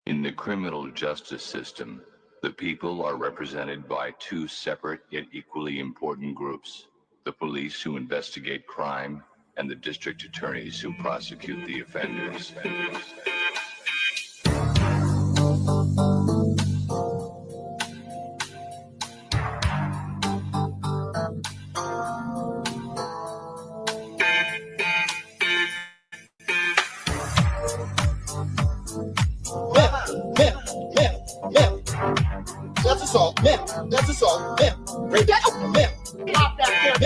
In the criminal justice system, the people are represented by two separate yet equally important groups: the police who investigate crime and the district attorneys who prosecute the offenders. That's assault, that's assault, break that up, pop that chair,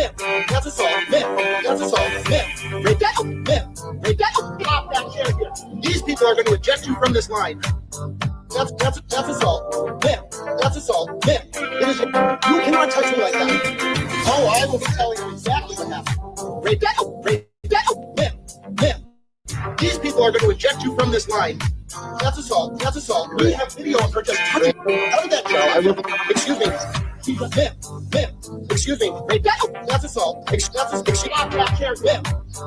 that's assault, that's assault, break that up, pop that chair here. These people are going to eject you from this line. That's assault, that's assault, it is, you cannot touch me like that. Oh, I will be telling you exactly what happened. Break that up, these people are going to eject you from this line. That's assault. That's assault. We have video of her just touching. How did that show? I will. Excuse me. Excuse me. Break that. That's assault.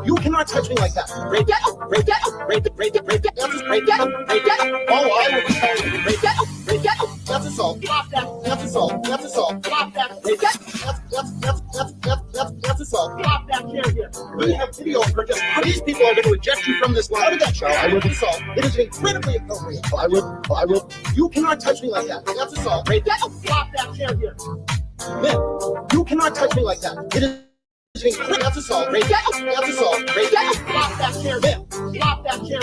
You cannot touch me like that. Break that. Break that. Break that. Break that. Break that. That's break that. Break that. Oh, I will be telling you. Break that. Break that. That's assault. That's assault. That's assault. Break that. That's assault. We have video of her just. These people are going to eject you from this line. How did that show? I will assault. It is incredibly appropriate. I will. You cannot touch me like that. That's assault. Break that. Flop that chair here. You cannot touch me like that. It is. That's assault. Break that. That's assault. Break that. Flop that chair. Flop that chair.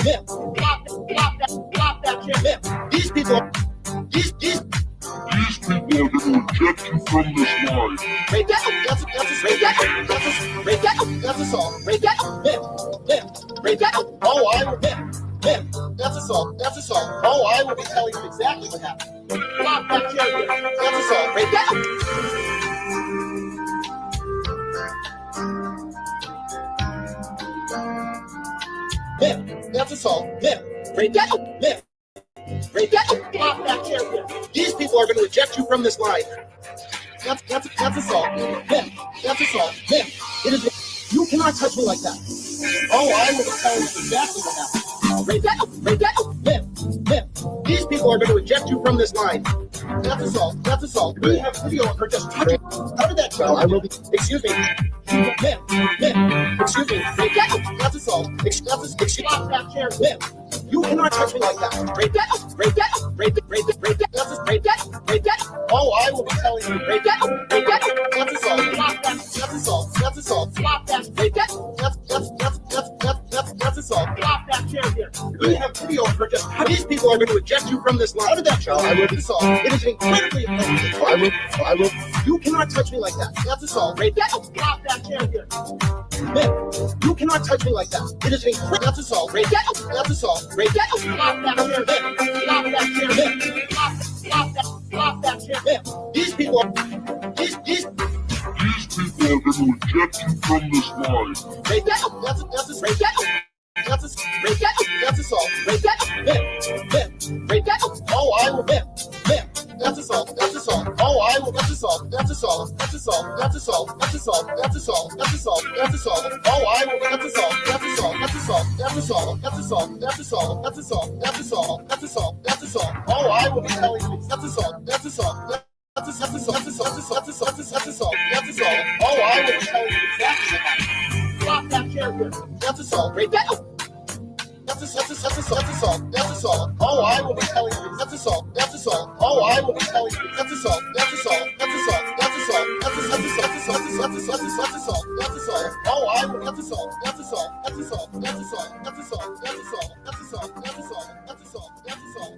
Flop that chair. These people. These people are going to eject you from this line. Break that. That's break that. Break that. That's assault. Break that. Break that. Oh, I will. That's assault. That's assault. Oh, I will be telling you exactly what happened. Flop that chair here. That's assault. Break that. That's assault. Break that. Break that. Flop that chair here. These people are going to eject you from this line. That's assault. That's assault. It is. You cannot touch me like that. Oh, I will be telling you exactly what happened. Break that. Break that. These people are going to eject you from this line. That's assault. That's assault. We have video of her just touching. How did that go? I will be. Excuse me. Excuse me. Break that. That's assault. Excuse me. That chair. You cannot touch me like that. Break that. Break that. Break that. Break that. Break that. That's break that. Break that. Oh, I will be telling you. Break that. Break that. That's assault. That's assault. That's assault. Flop that. Break that. That's assault. Flop that chair here. We have video of her just. These people are going to eject you from this line. How did that show? I will assault. It is incredibly appropriate. I will. You cannot touch me like that. That's assault. Break that. Flop that chair here. You cannot touch me like that. It is incredible. That's assault. Break that. That's assault. Break that. Flop that chair. Flop that chair. Flop that chair. These people are. These people are going to eject you from this line. Break that. That's break that. That's break that. That's assault. Break that. Break that. Oh, I will. That's assault. That's assault. Oh, I will. That's assault. That's assault. That's assault. That's assault. That's assault. That's assault. That's assault. That's assault. Oh, I will. That's assault. That's assault. That's assault. That's assault. That's assault. That's assault. That's assault. That's assault. That's assault. That's assault. Oh, I will be telling you. That's assault. That's assault. That's assault. That's assault. That's assault. That's assault. That's assault. That's assault. Oh, I will be telling you exactly what happened. Flop that chair here. That's assault. Break that. That's assault. That's assault. That's assault. That's assault. Oh, I will be telling you. That's assault. That's assault. Oh, I will be telling you. That's assault. That's assault. That's assault. That's assault. That's assault. That's assault. That's assault. That's assault. That's assault. Oh, I will. That's assault. That's assault. That's assault. That's assault. That's assault. That's assault. That's assault. That's assault. That's assault.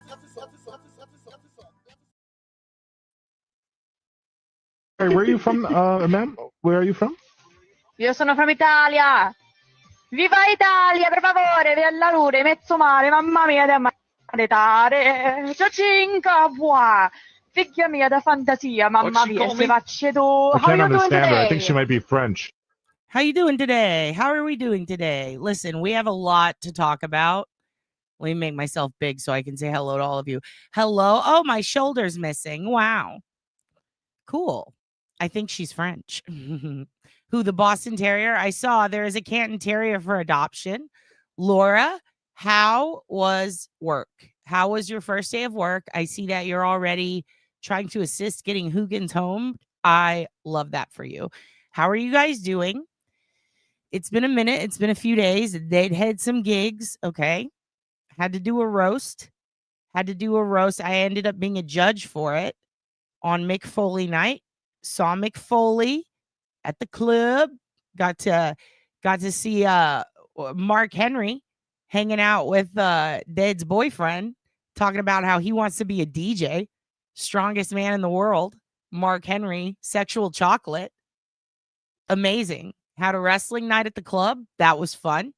That's assault. That's assault. Hey, where are you from, ma'am? Where are you from? Io sono from Italia. Viva Italia, per favore, via la luce, mezzo male, mamma mia, da maledare. Ciacinca, buah. Figlia mia da fantasia, mamma mia, se facce tu. I can't understand her. I think she might be French. How you doing today? How are we doing today? Listen, we have a lot to talk about. Let me make myself big so I can say hello to all of you. Hello. Oh, my shoulder's missing. Wow. Cool. I think she's French. Who, the Boston Terrier? I saw there is a Canton Terrier for adoption. Laura, How was work? How was your first day of work? I see that you're already trying to assist getting Hoogans home. I love that for you. How are you guys doing? It's been a minute. It's been a few days. They'd had some gigs. Okay. Had to do a roast. I ended up being a judge for it on Mick Foley night. Saw Mick Foley at the club. Got to see Mark Henry hanging out with Dead's boyfriend, talking about how he wants to be a DJ. Strongest man in the world. Mark Henry, sexual chocolate. Amazing. Had a wrestling night at the club. That was fun.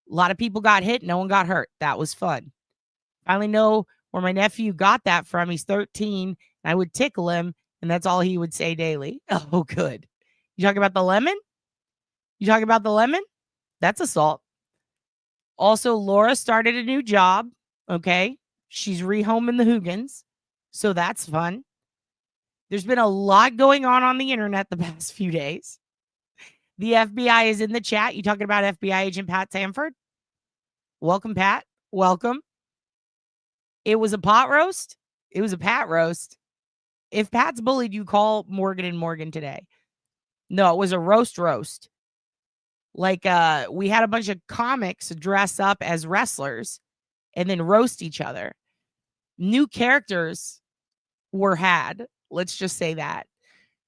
A lot of people got hit. No one got hurt. That was fun. Finally know where my nephew got that from. He's 13. And I would tickle him, and that's all he would say daily. Oh, good. You talking about the lemon? That's assault. Also, Laura started a new job. Okay. She's rehoming the Hoogans. So that's fun. There's been a lot going on the internet the past few days. The FBI is in the chat. You talking about FBI agent Pat Sanford? Welcome, Pat. Welcome. It was a pot roast. It was a Pat roast. If Pat's bullied, you call Morgan and Morgan today. No, it was a roast. Like we had a bunch of comics dress up as wrestlers and then roast each other. New characters were had. Let's just say that.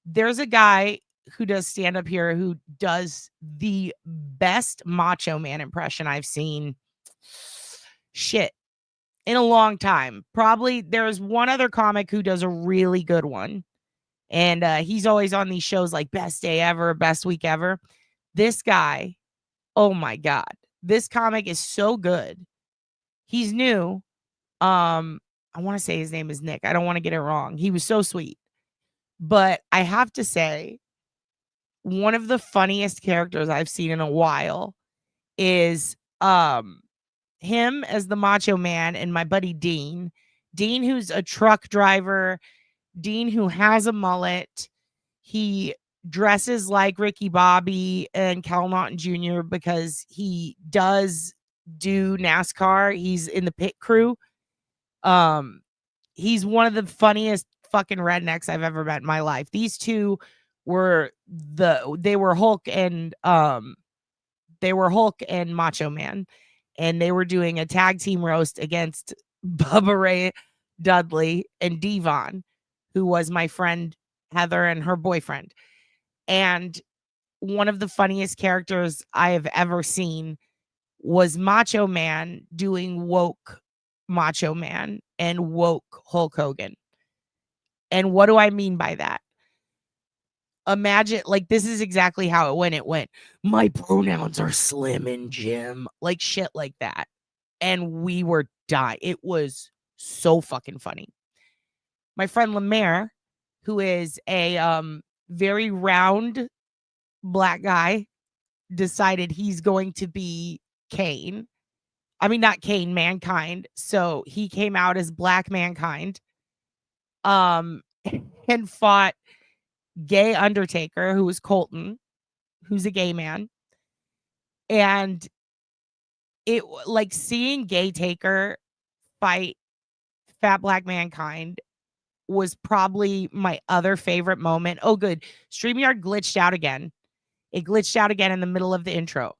There's a guy who does stand up here who does the best Macho Man impression I've seen in a long time. Probably there's one other comic who does a really good one. And he's always on these shows like Best Day Ever, Best Week Ever. This guy, oh my God. This comic is so good. He's new. I want to say his name is Nick. I don't want to get it wrong. He was so sweet. But I have to say, one of the funniest characters I've seen in a while is him as the Macho Man and my buddy Dean. Dean, who's a truck driver. Dean, who has a mullet. He dresses like Ricky Bobby and Cal Naughton Jr. because he does do NASCAR. He's in the pit crew. He's one of the funniest fucking rednecks I've ever met in my life. These two were Hulk and Macho Man, and they were doing a tag team roast against Bubba Ray Dudley and Devon, who was my friend Heather and her boyfriend. And one of the funniest characters I have ever seen was Macho Man doing woke Macho Man and woke Hulk Hogan. And what do I mean by that? Imagine, like, this is exactly how it went. It went, my pronouns are Slim and Jim, like shit like that. And we were dying. It was so fucking funny. My friend Lemaire, who is a very round black guy, decided he's going to be Kane. I mean, not Kane, Mankind. So he came out as Black Mankind, and fought gay Undertaker, who was Colton, who's a gay man. And it, like, seeing Gay Taker fight Fat Black Mankind was probably my other favorite moment. Oh, good. StreamYard glitched out again. It glitched out again in the middle of the intro.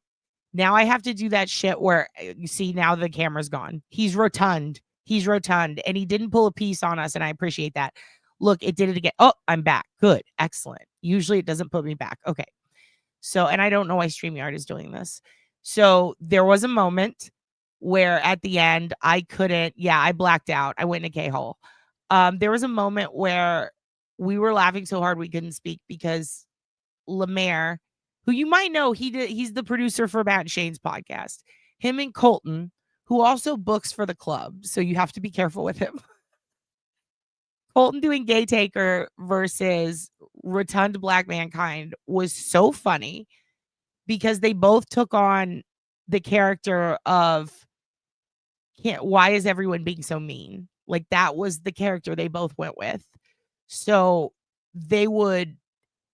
Now I have to do that shit where, you see, now the camera's gone. He's rotund. And he didn't pull a piece on us, and I appreciate that. Look, it did it again. Oh, I'm back. Good. Excellent. Usually it doesn't put me back. Okay. So, and I don't know why StreamYard is doing this. So there was a moment where at the end I blacked out. I went in a K-hole. There was a moment where we were laughing so hard we couldn't speak because Lemaire, who you might know, he's the producer for Matt and Shane's podcast. Him and Colton, who also books for the club. So you have to be careful with him. Colton doing Gay Taker versus Rotund Black Mankind was so funny because they both took on the character of, why is everyone being so mean? Like, that was the character they both went with. So they would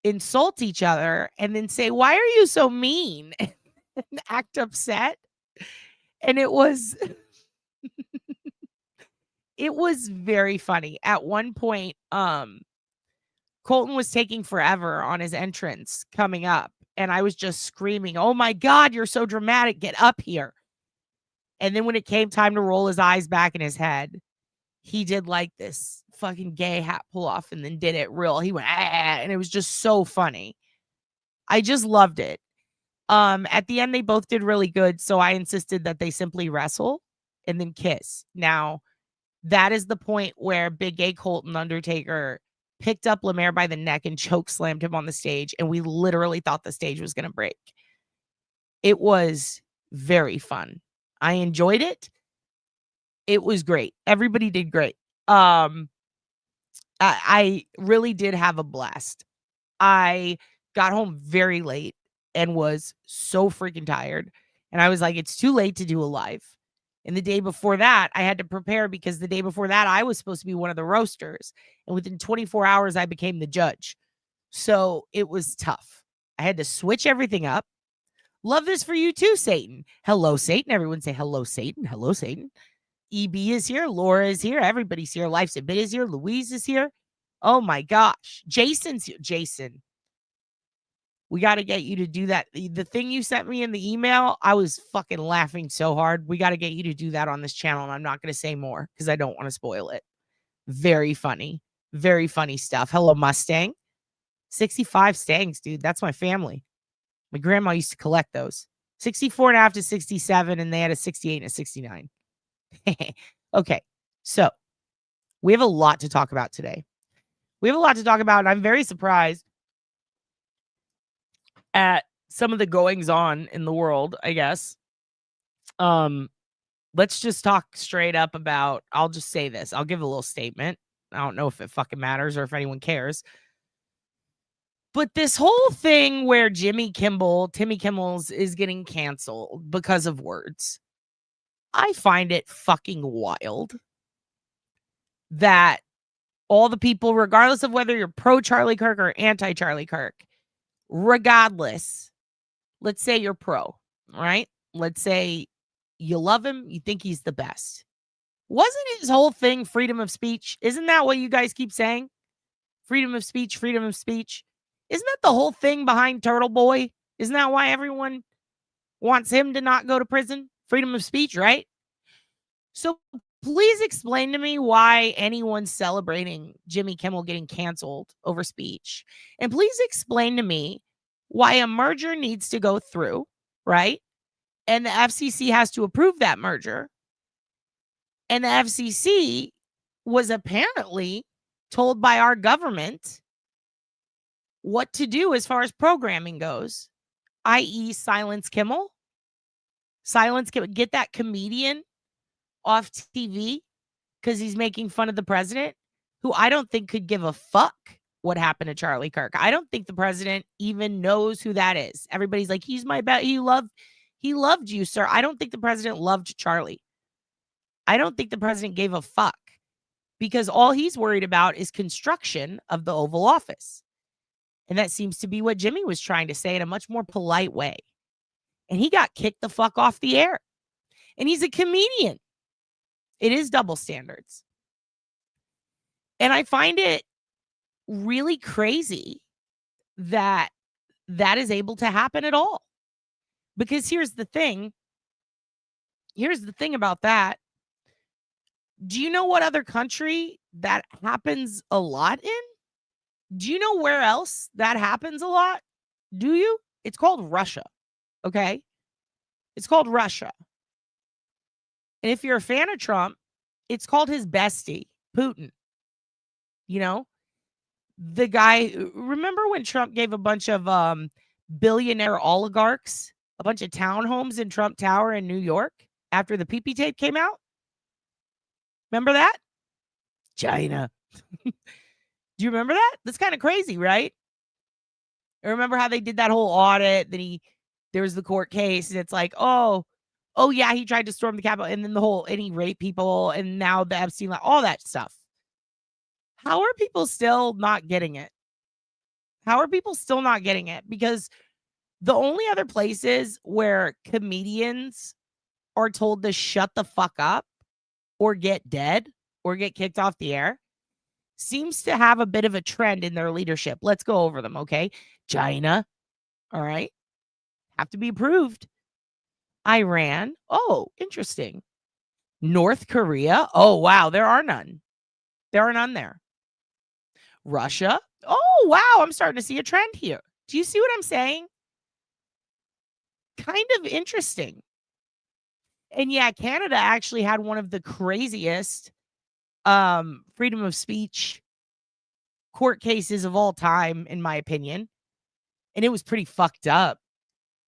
insult each other and then say, why are you so mean? And act upset. And it was it was very funny. At one point, Colton was taking forever on his entrance coming up, and I was just screaming, "Oh my God, you're so dramatic. Get up here." And then when it came time to roll his eyes back in his head, he did like this fucking gay hat pull off and then did it real. He went, ah, and it was just so funny. I just loved it. At the end, they both did really good. So I insisted that they simply wrestle and then kiss. Now, that is the point where Big Gay Colton Undertaker picked up Lemaire by the neck and choke slammed him on the stage. And we literally thought the stage was going to break. It was very fun. I enjoyed it. It was great. Everybody did great. I really did have a blast. I got home very late and was so freaking tired. And I was like, it's too late to do a live. And the day before that, I had to prepare because the day before that, I was supposed to be one of the roasters. And within 24 hours, I became the judge. So it was tough. I had to switch everything up. Love this for you too, Satan. Hello, Satan. Everyone say hello, Satan. Hello, Satan. EB is here. Laura is here. Everybody's here. Life's a Bit is here. Louise is here. Oh my gosh. Jason's here. Jason, we got to get you to do that. The thing you sent me in the email, I was fucking laughing so hard. We got to get you to do that on this channel. And I'm not going to say more because I don't want to spoil it. Very funny. Very funny stuff. Hello, Mustang. 65 Stangs, dude. That's my family. My grandma used to collect those. 64 and a half to 67, and they had a 68 and a 69. Okay, so we have a lot to talk about today. We have a lot to talk about, and I'm very surprised at some of the goings on in the world, I guess. Let's just talk straight up about, I'll just say this. I'll give a little statement. I don't know if it fucking matters or if anyone cares. But this whole thing where Timmy Kimmel's is getting canceled because of words, I find it fucking wild that all the people, regardless of whether you're pro Charlie Kirk or anti Charlie Kirk, regardless, let's say you're pro, right? Let's say you love him, you think he's the best. Wasn't his whole thing freedom of speech? Isn't that what you guys keep saying? Freedom of speech, freedom of speech. Isn't that the whole thing behind Turtle Boy? Isn't that why everyone wants him to not go to prison? Freedom of speech, right? So please explain to me why anyone's celebrating Jimmy Kimmel getting canceled over speech. And please explain to me why a merger needs to go through, right? And the FCC has to approve that merger. And the FCC was apparently told by our government what to do as far as programming goes, i.e. silence Kimmel. Silence Kimmel. Get that comedian off TV because he's making fun of the president, who I don't think could give a fuck what happened to Charlie Kirk. I don't think the president even knows who that is. Everybody's like, he's my bet. He loved you, sir. I don't think the president loved Charlie. I don't think the president gave a fuck because all he's worried about is construction of the Oval Office. And that seems to be what Jimmy was trying to say in a much more polite way. And he got kicked the fuck off the air. And he's a comedian. It is double standards. And I find it really crazy that that is able to happen at all. Because here's the thing. Here's the thing about that. Do you know what other country that happens a lot in? Do you know where else that happens a lot? Do you? It's called Russia. Okay? It's called Russia. And if you're a fan of Trump, it's called his bestie, Putin. You know? The guy, remember when Trump gave a bunch of billionaire oligarchs a bunch of townhomes in Trump Tower in New York after the pee-pee tape came out? Remember that? China. Do you remember that? That's kind of crazy, right? I remember how they did that whole audit. Then there was the court case, and it's like, oh yeah, he tried to storm the Capitol, and then and he raped people, and now the Epstein, all that stuff. How are people still not getting it? How are people still not getting it? Because the only other places where comedians are told to shut the fuck up or get dead or get kicked off the air seems to have a bit of a trend in their leadership. Let's go over them, okay? China, all right, have to be approved. Iran, oh, interesting. North Korea, oh, wow, there are none. There are none there. Russia, oh, wow, I'm starting to see a trend here. Do you see what I'm saying? Kind of interesting. And yeah, Canada actually had one of the craziest freedom of speech court cases of all time, in my opinion. And it was pretty fucked up.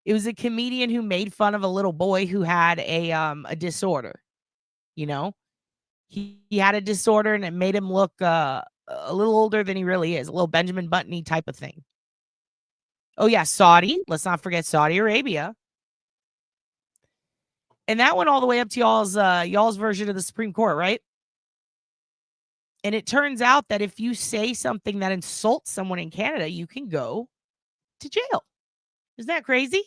It was a comedian who made fun of a little boy who had a disorder. You know, he had a disorder and it made him look a little older than he really is, a little Benjamin Button-y type of thing. Oh yeah, Saudi. Let's not forget Saudi Arabia. And that went all the way up to y'all's version of the Supreme Court, right? And it turns out that if you say something that insults someone in Canada, you can go to jail. Isn't that crazy?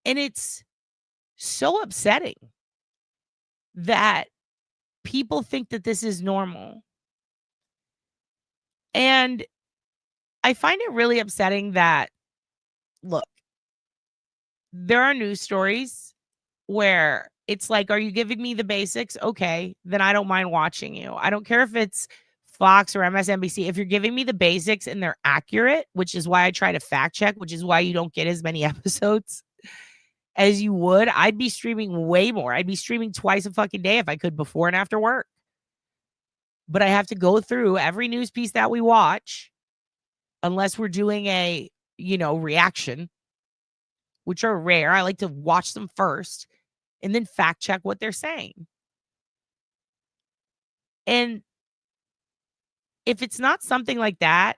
And it's so upsetting that people think that this is normal. And I find it really upsetting that, look, there are news stories where it's like, are you giving me the basics? Okay, then I don't mind watching you. I don't care if it's Fox or MSNBC. If you're giving me the basics and they're accurate, which is why I try to fact check, which is why you don't get as many episodes as you would, I'd be streaming way more. I'd be streaming twice a fucking day if I could, before and after work. But I have to go through every news piece that we watch, unless we're doing a, reaction, which are rare. I like to watch them first and then fact check what they're saying. And if it's not something like that,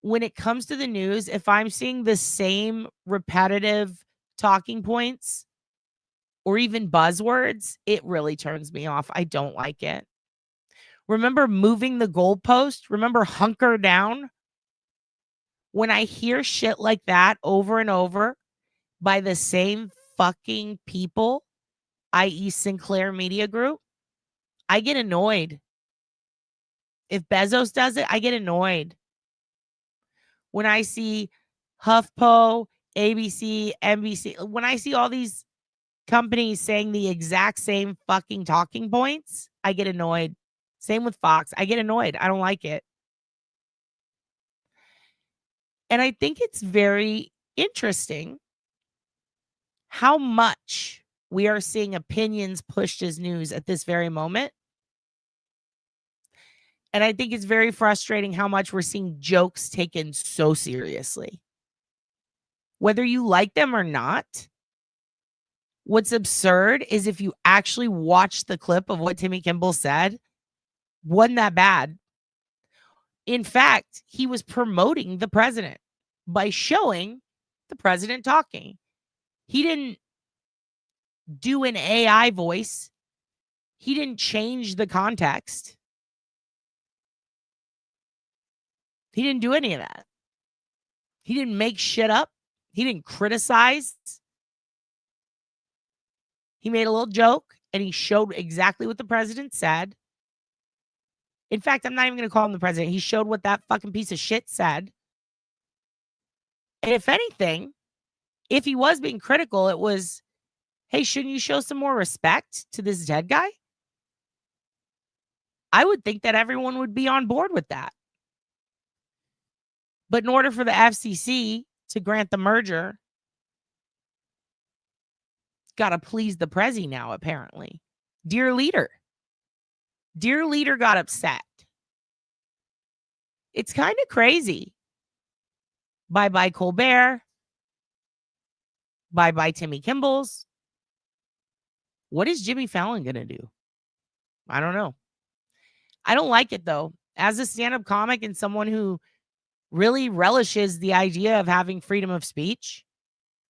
when it comes to the news, if I'm seeing the same repetitive talking points or even buzzwords, it really turns me off. I don't like it. Remember moving the goalpost? Remember hunker down? When I hear shit like that over and over by the same fucking people, i.e. Sinclair Media Group, I get annoyed. If Bezos does it, I get annoyed. When I see HuffPo, ABC, NBC, when I see all these companies saying the exact same fucking talking points, I get annoyed. Same with Fox. I get annoyed. I don't like it. And I think it's very interesting how much we are seeing opinions pushed as news at this very moment. And I think it's very frustrating how much we're seeing jokes taken so seriously. Whether you like them or not, what's absurd is if you actually watch the clip of what Timmy Kimmel said, wasn't that bad. In fact, he was promoting the president by showing the president talking. He didn't do an AI voice. He didn't change the context. He didn't do any of that. He didn't make shit up. He didn't criticize. He made a little joke and he showed exactly what the president said. In fact, I'm not even going to call him the president. He showed what that fucking piece of shit said. And if anything, if he was being critical, it was, hey, shouldn't you show some more respect to this dead guy? I would think that everyone would be on board with that. But in order for the FCC to grant the merger, got to please the Prezi now, apparently. Dear leader got upset. It's kind of crazy. Bye-bye Colbert. Bye-bye Timmy Kimmel's. What is Jimmy Fallon going to do? I don't know. I don't like it, though. As a stand-up comic and someone who really relishes the idea of having freedom of speech,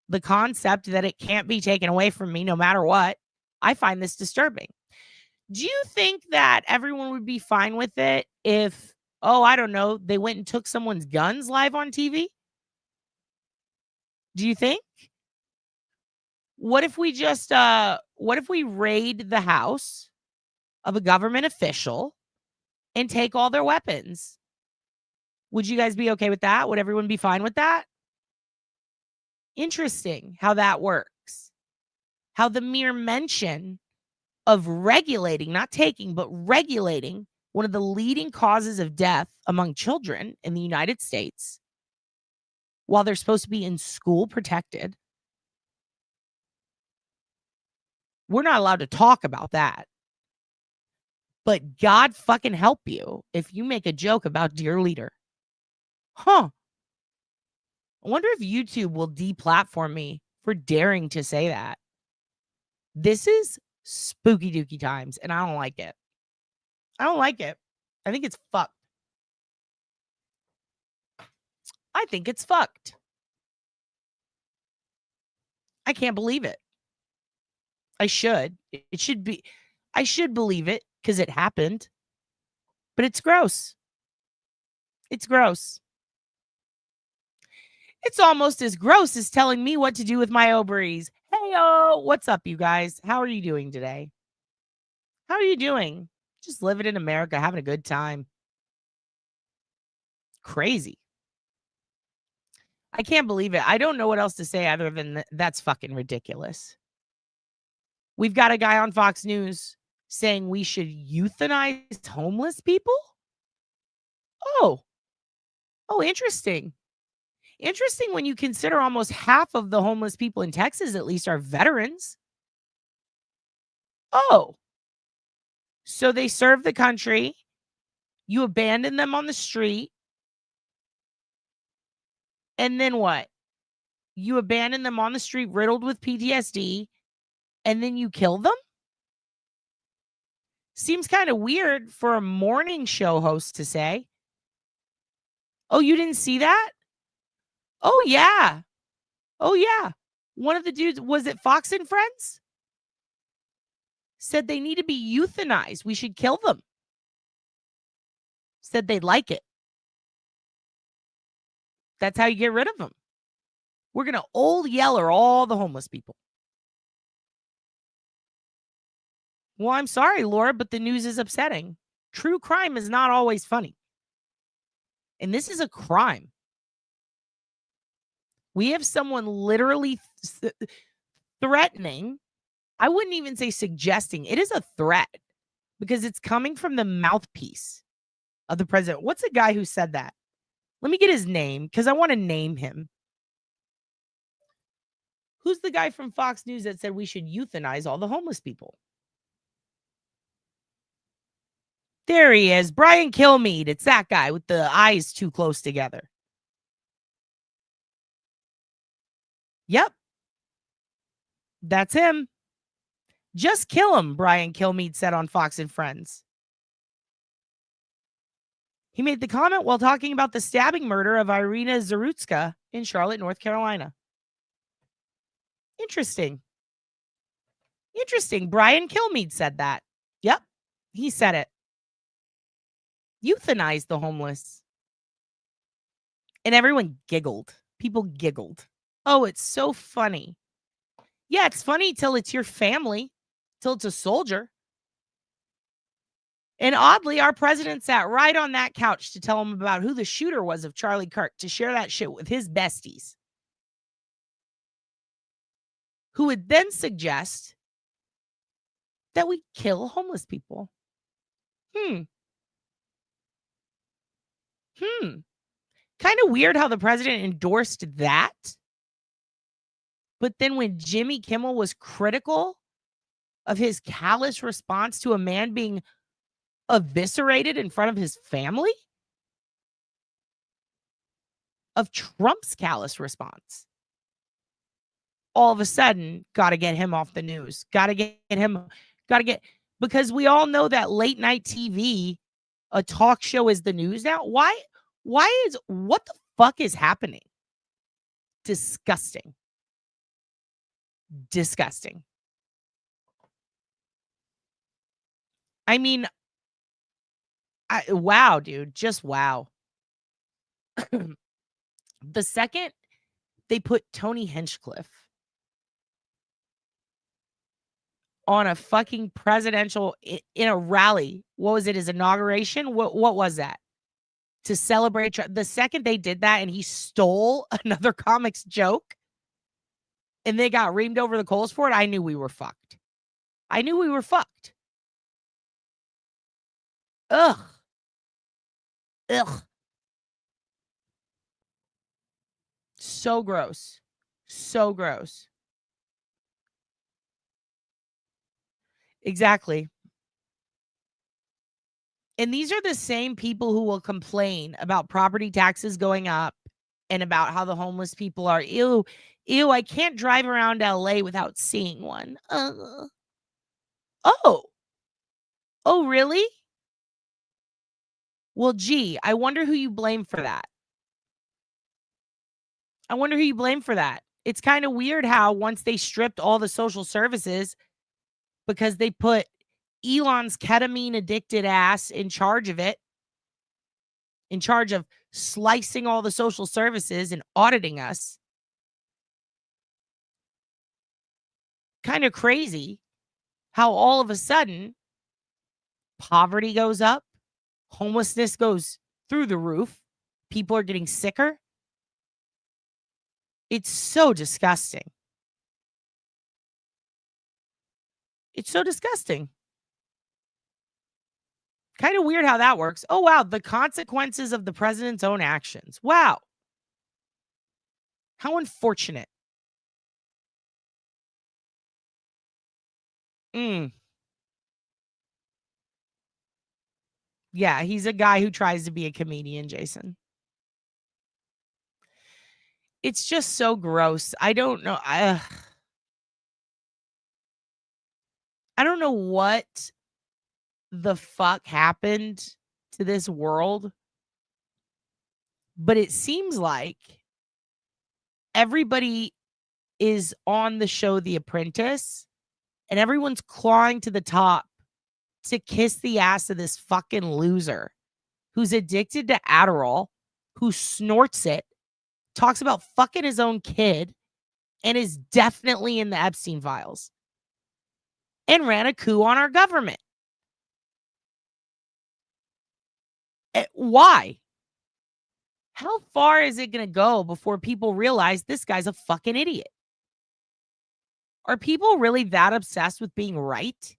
the concept that it can't be taken away from me no matter what, I find this disturbing. Do you think that everyone would be fine with it if, I don't know, they went and took someone's guns live on TV? Do you think? What if we just what if we raid the house of a government official and take all their weapons? Would you guys be okay with that? Would everyone be fine with that? Interesting how that works. How the mere mention of regulating, not taking, but regulating one of the leading causes of death among children in the United States, while they're supposed to be in school protected, we're not allowed to talk about that. But God fucking help you if you make a joke about dear leader. Huh. I wonder if YouTube will deplatform me for daring to say that. This is spooky dooky times, and I don't like it. I don't like it. I think it's fucked. I think it's fucked. I can't believe it. I should. It should be. I should believe it because it happened. But it's gross. It's gross. It's almost as gross as telling me what to do with my ovaries. Hey-o, what's up, you guys? How are you doing today? How are you doing? Just living in America, having a good time. Crazy. I can't believe it. I don't know what else to say other than that's fucking ridiculous. We've got a guy on Fox News saying we should euthanize homeless people. Oh, interesting. Interesting when you consider almost half of the homeless people in Texas, at least, are veterans. Oh, so they serve the country. You abandon them on the street. And then what? You abandon them on the street riddled with PTSD. And then you kill them? Seems kind of weird for a morning show host to say. Oh, you didn't see that? Oh, yeah. Oh, yeah. One of the dudes, was it Fox and Friends? Said they need to be euthanized. We should kill them. Said they'd like it. That's how you get rid of them. We're going to old yeller all the homeless people. Well, I'm sorry, Laura, but the news is upsetting. True crime is not always funny. And this is a crime. We have someone literally threatening. I wouldn't even say suggesting. It is a threat because it's coming from the mouthpiece of the president. What's the guy who said that? Let me get his name because I want to name him. Who's the guy from Fox News that said we should euthanize all the homeless people? There he is. Brian Kilmeade. It's that guy with the eyes too close together. Yep. That's him. Just kill him, Brian Kilmeade said on Fox and Friends. He made the comment while talking about the stabbing murder of Irina Zarutska in Charlotte, North Carolina. Interesting. Interesting. Brian Kilmeade said that. Yep. He said it. Euthanize the homeless. And everyone giggled. People giggled. Oh, it's so funny. Yeah, it's funny till it's your family, till it's a soldier. And oddly, our president sat right on that couch to tell him about who the shooter was of Charlie Kirk, to share that shit with his besties, who would then suggest that we kill homeless people. Kind of weird how the president endorsed that. But then when Jimmy Kimmel was critical of his callous response to a man being eviscerated in front of his family, of Trump's callous response, all of a sudden, got to get him off the news. Because we all know that late night TV, a talk show is the news now. What the fuck is happening? Disgusting. Disgusting. I mean, wow, dude. Just wow. The second they put Tony Hinchcliffe on a fucking presidential in a rally. What was it? His inauguration? What was that? To celebrate the second they did that and he stole another comic's joke and they got reamed over the coals for it, I knew we were fucked. I knew we were fucked. Ugh. Ugh. So gross. So gross. Exactly. And these are the same people who will complain about property taxes going up and about how the homeless people are, ew, I can't drive around LA without seeing one. Oh, really? Well, gee, I wonder who you blame for that. It's kind of weird how once they stripped all the social services because they put Elon's ketamine addicted ass in charge of it, in charge of slicing all the social services and auditing us. Kind of crazy how all of a sudden poverty goes up, homelessness goes through the roof, people are getting sicker. It's so disgusting. It's so disgusting. Kind of weird how that works. Oh, wow. The consequences of the president's own actions. Wow. How unfortunate. Yeah, he's a guy who tries to be a comedian, Jason. It's just so gross. I don't know. I don't know what the fuck happened to this world, but it seems like everybody is on the show The Apprentice and everyone's clawing to the top to kiss the ass of this fucking loser who's addicted to Adderall, who snorts it, talks about fucking his own kid, and is definitely in the Epstein files and ran a coup on our government. Why? How far is it going to go before people realize this guy's a fucking idiot? Are people really that obsessed with being right?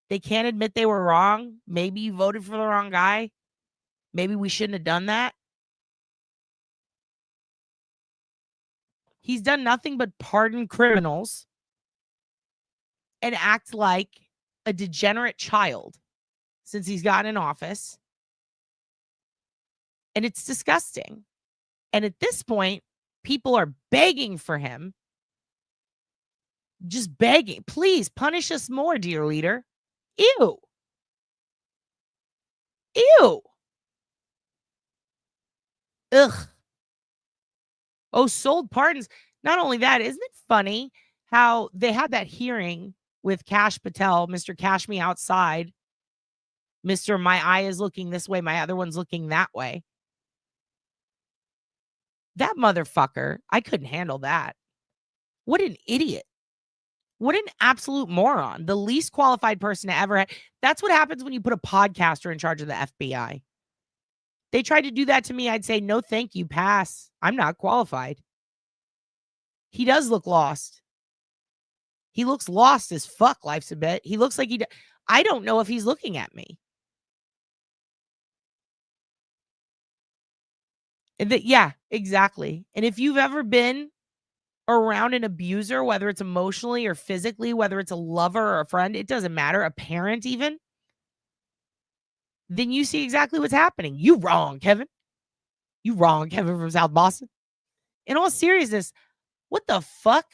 They can't admit they were wrong. Maybe you voted for the wrong guy. Maybe we shouldn't have done that. He's done nothing but pardon criminals and act like a degenerate child since he's gotten in office. And it's disgusting. And at this point, people are begging for him. Just begging. Please punish us more, dear leader. Ew. Ugh. Oh, sold pardons. Not only that, isn't it funny how they had that hearing with Cash Patel, Mr. Cash Me Outside, Mr. My eye is looking this way, my other one's looking that way. That motherfucker, I couldn't handle that. What an idiot. What an absolute moron. The least qualified person to ever have. That's what happens when you put a podcaster in charge of the FBI. They tried to do that to me. I'd say, no, thank you. Pass. I'm not qualified. He does look lost. He looks lost as fuck, life's a bit. He looks like I don't know if he's looking at me. And yeah, exactly. And if you've ever been around an abuser, whether it's emotionally or physically, whether it's a lover or a friend, it doesn't matter, a parent even, then you see exactly what's happening. You wrong, Kevin. You wrong, Kevin from South Boston. In all seriousness, what the fuck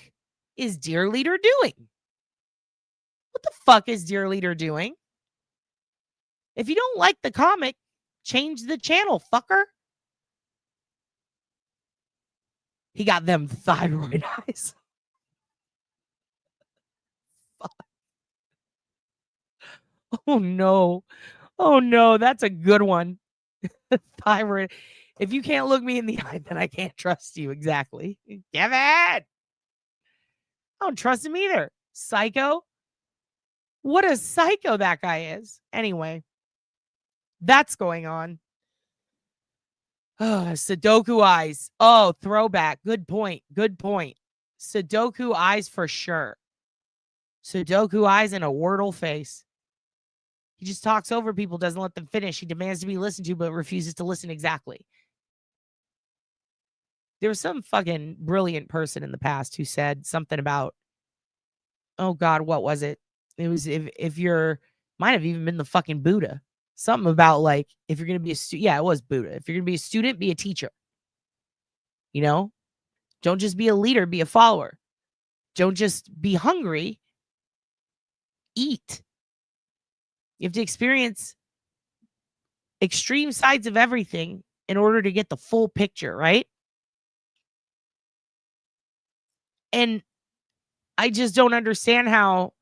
is Dear Leader doing? What the fuck is Dear Leader doing? If you don't like the comic, change the channel, fucker. He got them thyroid eyes. Fuck. Oh no. Oh no, that's a good one. Thyroid. If you can't look me in the eye, then I can't trust you. Exactly. Kevin! I don't trust him either. Psycho. What a psycho that guy is. Anyway, that's going on. Sudoku eyes. Oh, throwback. Good point. Good point. Sudoku eyes for sure. Sudoku eyes and a Wordle face. He just talks over people, doesn't let them finish. He demands to be listened to, but refuses to listen exactly. There was some fucking brilliant person in the past who said something about, oh God, what was it? It was if you're, might have even been the fucking Buddha. Something about like, if you're going to be a student, yeah, it was Buddha. If you're going to be a student, be a teacher. You know? Don't just be a leader, be a follower. Don't just be hungry, eat. You have to experience extreme sides of everything in order to get the full picture, right? And I just don't understand how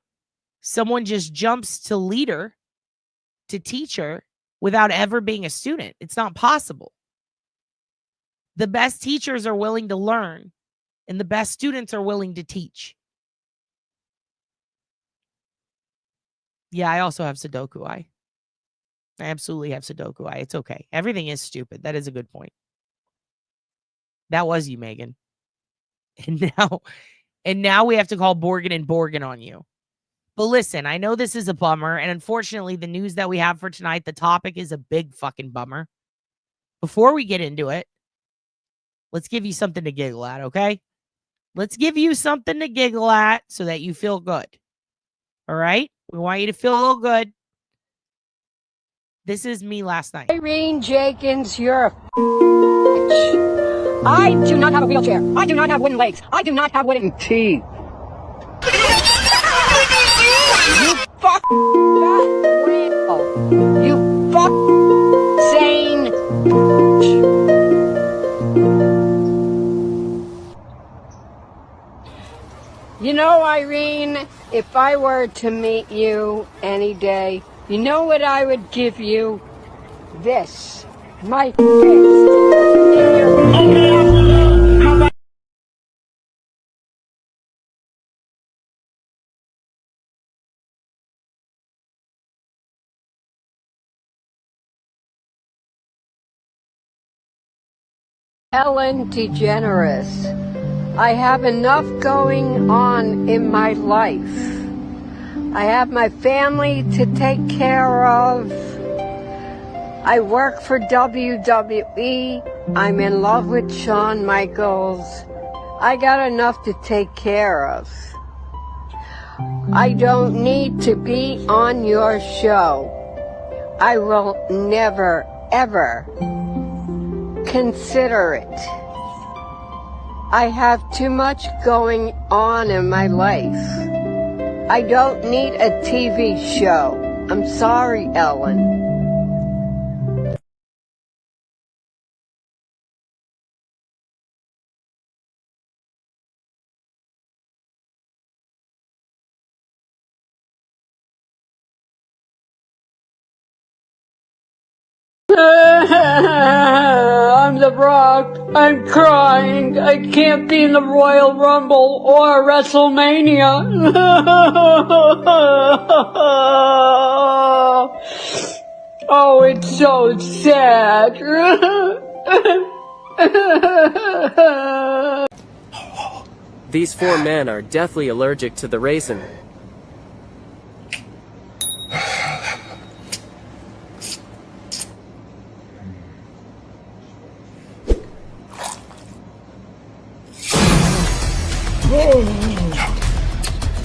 someone just jumps to leader, to teacher, without ever being a student. It's not possible. The best teachers are willing to learn, and the best students are willing to teach. Yeah, I also have Sudoku eye. I absolutely have Sudoku eye. It's okay. Everything is stupid. That is a good point. That was you, Megan. And now we have to call Borgen and Borgen on you. But listen, I know this is a bummer, and unfortunately, the news that we have for tonight, the topic is a big fucking bummer. Before we get into it, let's give you something to giggle at, okay? Let's give you something to giggle at so that you feel good. All right? We want you to feel a little good. This is me last night. Irene Jenkins, you're a bitch. I do not have a wheelchair. I do not have wooden legs. I do not have wooden teeth. You fuck You fuck sane. You know, Irene, if I were to meet you any day, you know what I would give you? This. My fist. Ellen DeGeneres. I have enough going on in my life. I have my family to take care of. I work for WWE. I'm in love with Shawn Michaels. I got enough to take care of. I don't need to be on your show. I will never, ever consider it. I have too much going on in my life. I don't need a TV show. I'm sorry, Ellen. I'm the Rock. I'm crying. I can't be in the Royal Rumble or WrestleMania. Oh, it's so sad. These four men are deathly allergic to the raisin.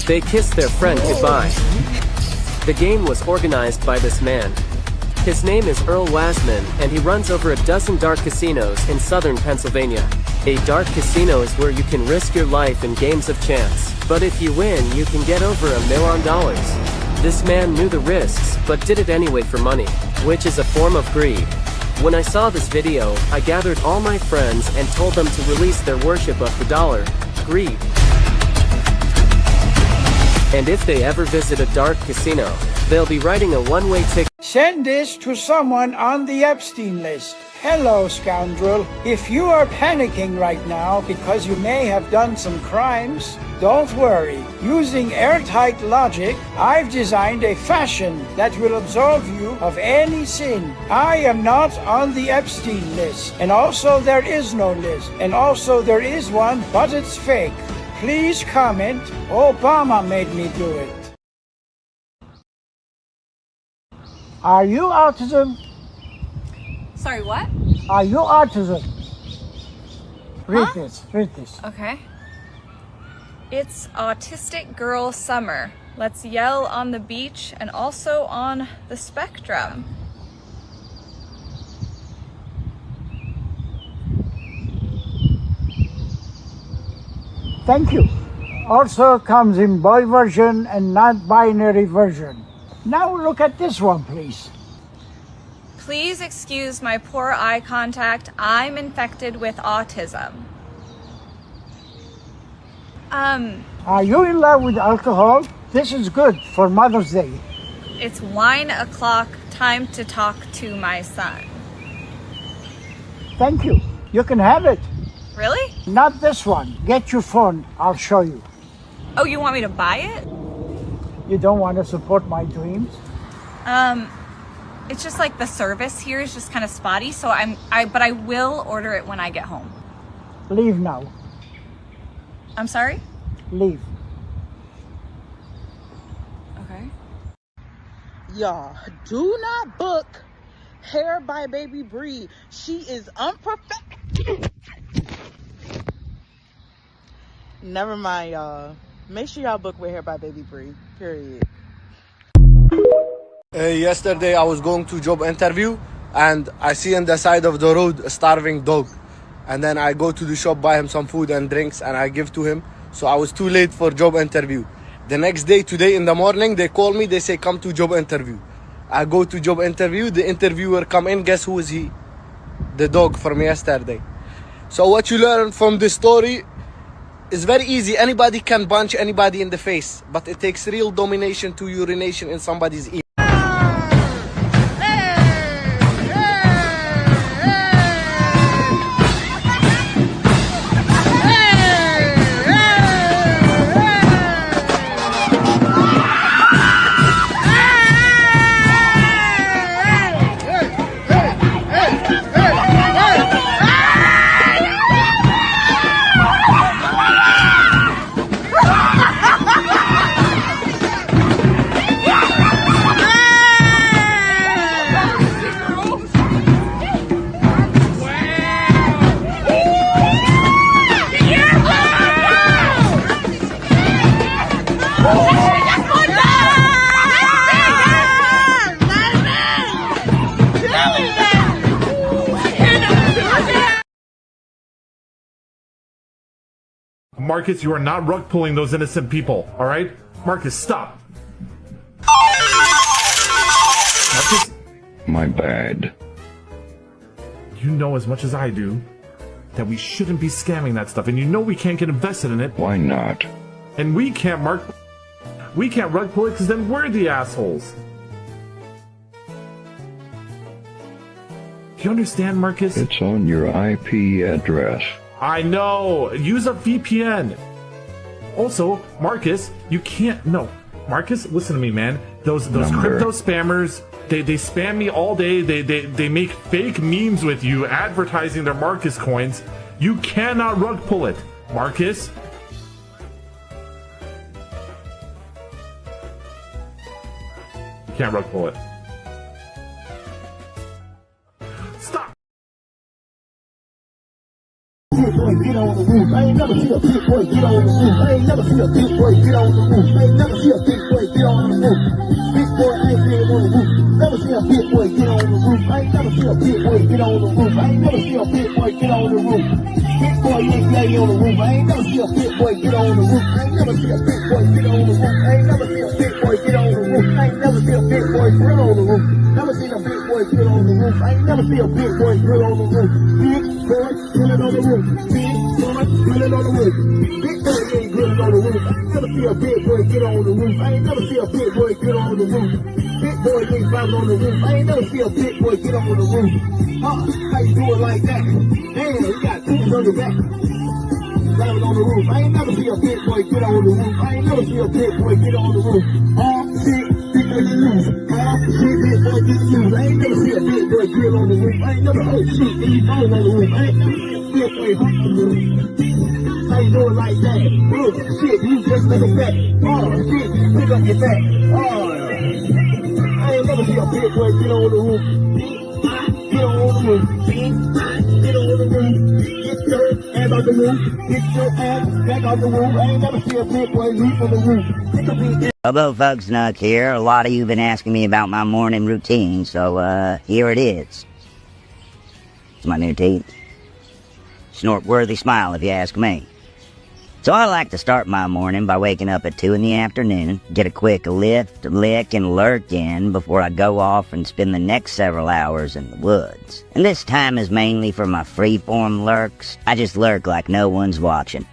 They kissed their friend goodbye. The game was organized by this man. His name is Earl Wasman, and he runs over a dozen dark casinos in southern Pennsylvania. A dark casino is where you can risk your life in games of chance, but if you win, you can get over $1 million. This man knew the risks, but did it anyway for money, which is a form of greed. When I saw this video, I gathered all my friends and told them to release their worship of the dollar. Greed. And if they ever visit a dark casino, they'll be writing a one-way ticket. Send this to someone on the Epstein list. Hello, scoundrel. If you are panicking right now because you may have done some crimes, don't worry. Using airtight logic, I've designed a fashion that will absolve you of any sin. I am not on the Epstein list, and also there is no list, and also there is one, but it's fake. Please comment. Obama made me do it. Are you autism? Sorry, what? Are you autism? Read this. Okay. It's Autistic Girl Summer. Let's yell on the beach and also on the spectrum. Thank you. Also comes in boy version and non-binary version. Now look at this one, please. Please excuse my poor eye contact. I'm infected with autism. Are you in love with alcohol? This is good for Mother's Day. It's wine o'clock, time to talk to my son. Thank you. You can have it. Really? Not this one. Get your phone. I'll show you. Oh, you want me to buy it? You don't want to support my dreams? It's just like the service here is just kind of spotty, so but I will order it when I get home. Leave now. I'm sorry? Leave. Okay. Y'all, do not book Hair by Baby Bree. She is unprofessional. Never mind, y'all. Make sure y'all book with Hair by Baby Bree. Period. Yesterday I was going to job interview and I see on the side of the road a starving dog. And then I go to the shop, buy him some food and drinks and I give to him. So I was too late for job interview. The next day, today in the morning, they call me, they say come to job interview. I go to job interview, the interviewer come in, guess who is he? The dog from yesterday. So what you learn from this story is very easy. Anybody can punch anybody in the face, but it takes real domination to urination in somebody's ear. Marcus, you are not rug pulling those innocent people, all right? Marcus, stop. Marcus? My bad. You know as much as I do that we shouldn't be scamming that stuff, and you know we can't get invested in it. Why not? And we can't rug pull it because then we're the assholes. Do you understand, Marcus? It's on your IP address. I know. Use a VPN. Also, Marcus, you can't. No, Marcus, listen to me, man. Those crypto spammers, they spam me all day. They make fake memes with you, advertising their Marcus coins. You cannot rug pull it, Marcus. You can't rug pull it. Stop. Get on the roof. I ain't never see a big boy get on the roof. I ain't never see a big boy get on the roof. I ain't never see a big boy get on the roof. Big boy, I ain't seen him on the roof. Never see a big boy get on the roof. I ain't never see a big boy get on the roof. I ain't never see a big boy get on the roof. Big boy ain't lay on the roof. I ain't never see a big boy get on the roof. I ain't never see a big boy get on the roof. I ain't never see a big boy get on the roof. I ain't never see a big boy drill on the roof. Never seen a big boy drill on the roof. I ain't never see a big boy drill on the roof. Big boy drilling on the roof. Big boy drilling on the roof. Big boy ain't drilling on the roof. I ain't never see a big boy get on the roof. I ain't never see a big boy get on the roof. Big boy ain't driving on the roof. I ain't never see a big boy get on the roof. How you do it like that? Damn, you got tools on your back. Driving on the roof. I ain't never see a big boy get on the roof. I ain't never see a big boy get on the roof. Shit, big boy get loose. Shit, big boy get loose. I ain't never see a big boy get on the roof. I ain't never, oh shit, he falling on the roof. I ain't never see a big boy hop on the roof. How you do it like that? Look, shit, you just like a back. Shit, pick up your back. I ain't never see a big boy get on the roof. Get on the roof. Get on the roof. Get your ass out the roof. Get your ass back out the roof. I ain't never see a big boy leap on the roof. Hello folks, Nuck here. A lot of you have been asking me about my morning routine, so here it is. It's my new teeth. Snort-worthy smile if you ask me. So I like to start my morning by waking up at 2 in the afternoon, get a quick lift, lick, and lurk in before I go off and spend the next several hours in the woods. And this time is mainly for my freeform lurks. I just lurk like no one's watching.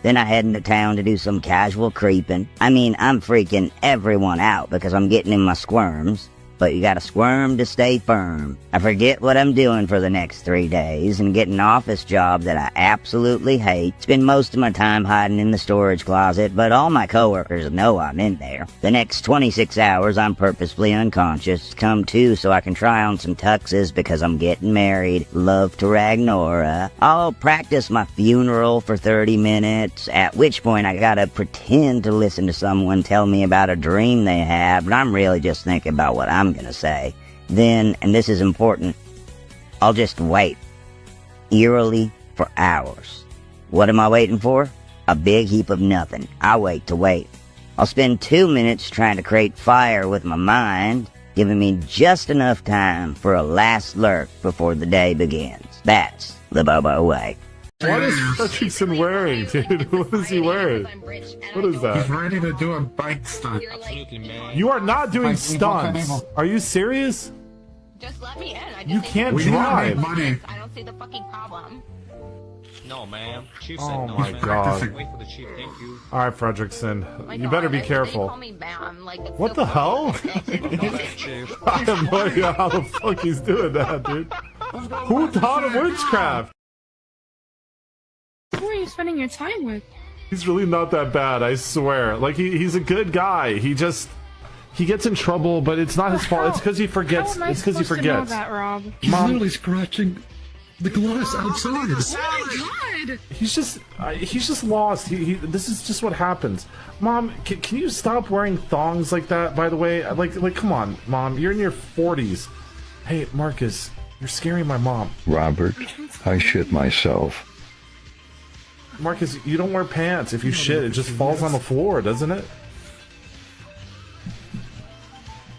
Then I head into town to do some casual creeping. I mean, I'm freaking everyone out because I'm getting in my squirms. But you gotta squirm to stay firm. I forget what I'm doing for the next 3 days and get an office job that I absolutely hate. Spend most of my time hiding in the storage closet, but all my coworkers know I'm in there. The next 26 hours I'm purposefully unconscious. Come to so I can try on some tuxes because I'm getting married. Love to Ragnora. I'll practice my funeral for 30 minutes, at which point I gotta pretend to listen to someone tell me about a dream they had, but I'm really just thinking about what I'm gonna say. Then, and this is important, I'll just wait, eerily, for hours. What am I waiting for? A big heap of nothing. I wait to wait. I'll spend 2 minutes trying to create fire with my mind, giving me just enough time for a last lurk before the day begins. That's the Bobo way. What is Hutchinson wearing, dude? What is he wearing? What is that? He's ready to do a bike stunt. Absolutely, man. You are not doing stunts. Are you serious? Just let me in. You can't drive. Money. I don't see the fucking problem. No, ma'am. Chief said Oh no, my man. god. Wait for the chief. Thank you. All right, Fredrickson. You better be careful. Call me ma'am. Like, it's What so the hell? I have no idea how the fuck he's doing that, dude. Who taught him witchcraft? Who are you spending your time with? He's really not that bad, I swear. Like, he's a good guy. He gets in trouble, but it's not his fault. It's because he forgets. It's because he forgets. That, Rob? He's literally scratching the glass outside. Oh my god! He's just lost. This is just what happens. Mom, can you stop wearing thongs like that? By the way, like, come on, Mom. You're in your 40s. Hey, Marcus, you're scaring my mom. Robert, I shit myself. Marcus, you don't wear pants. If you shit, it just falls on the floor, doesn't it?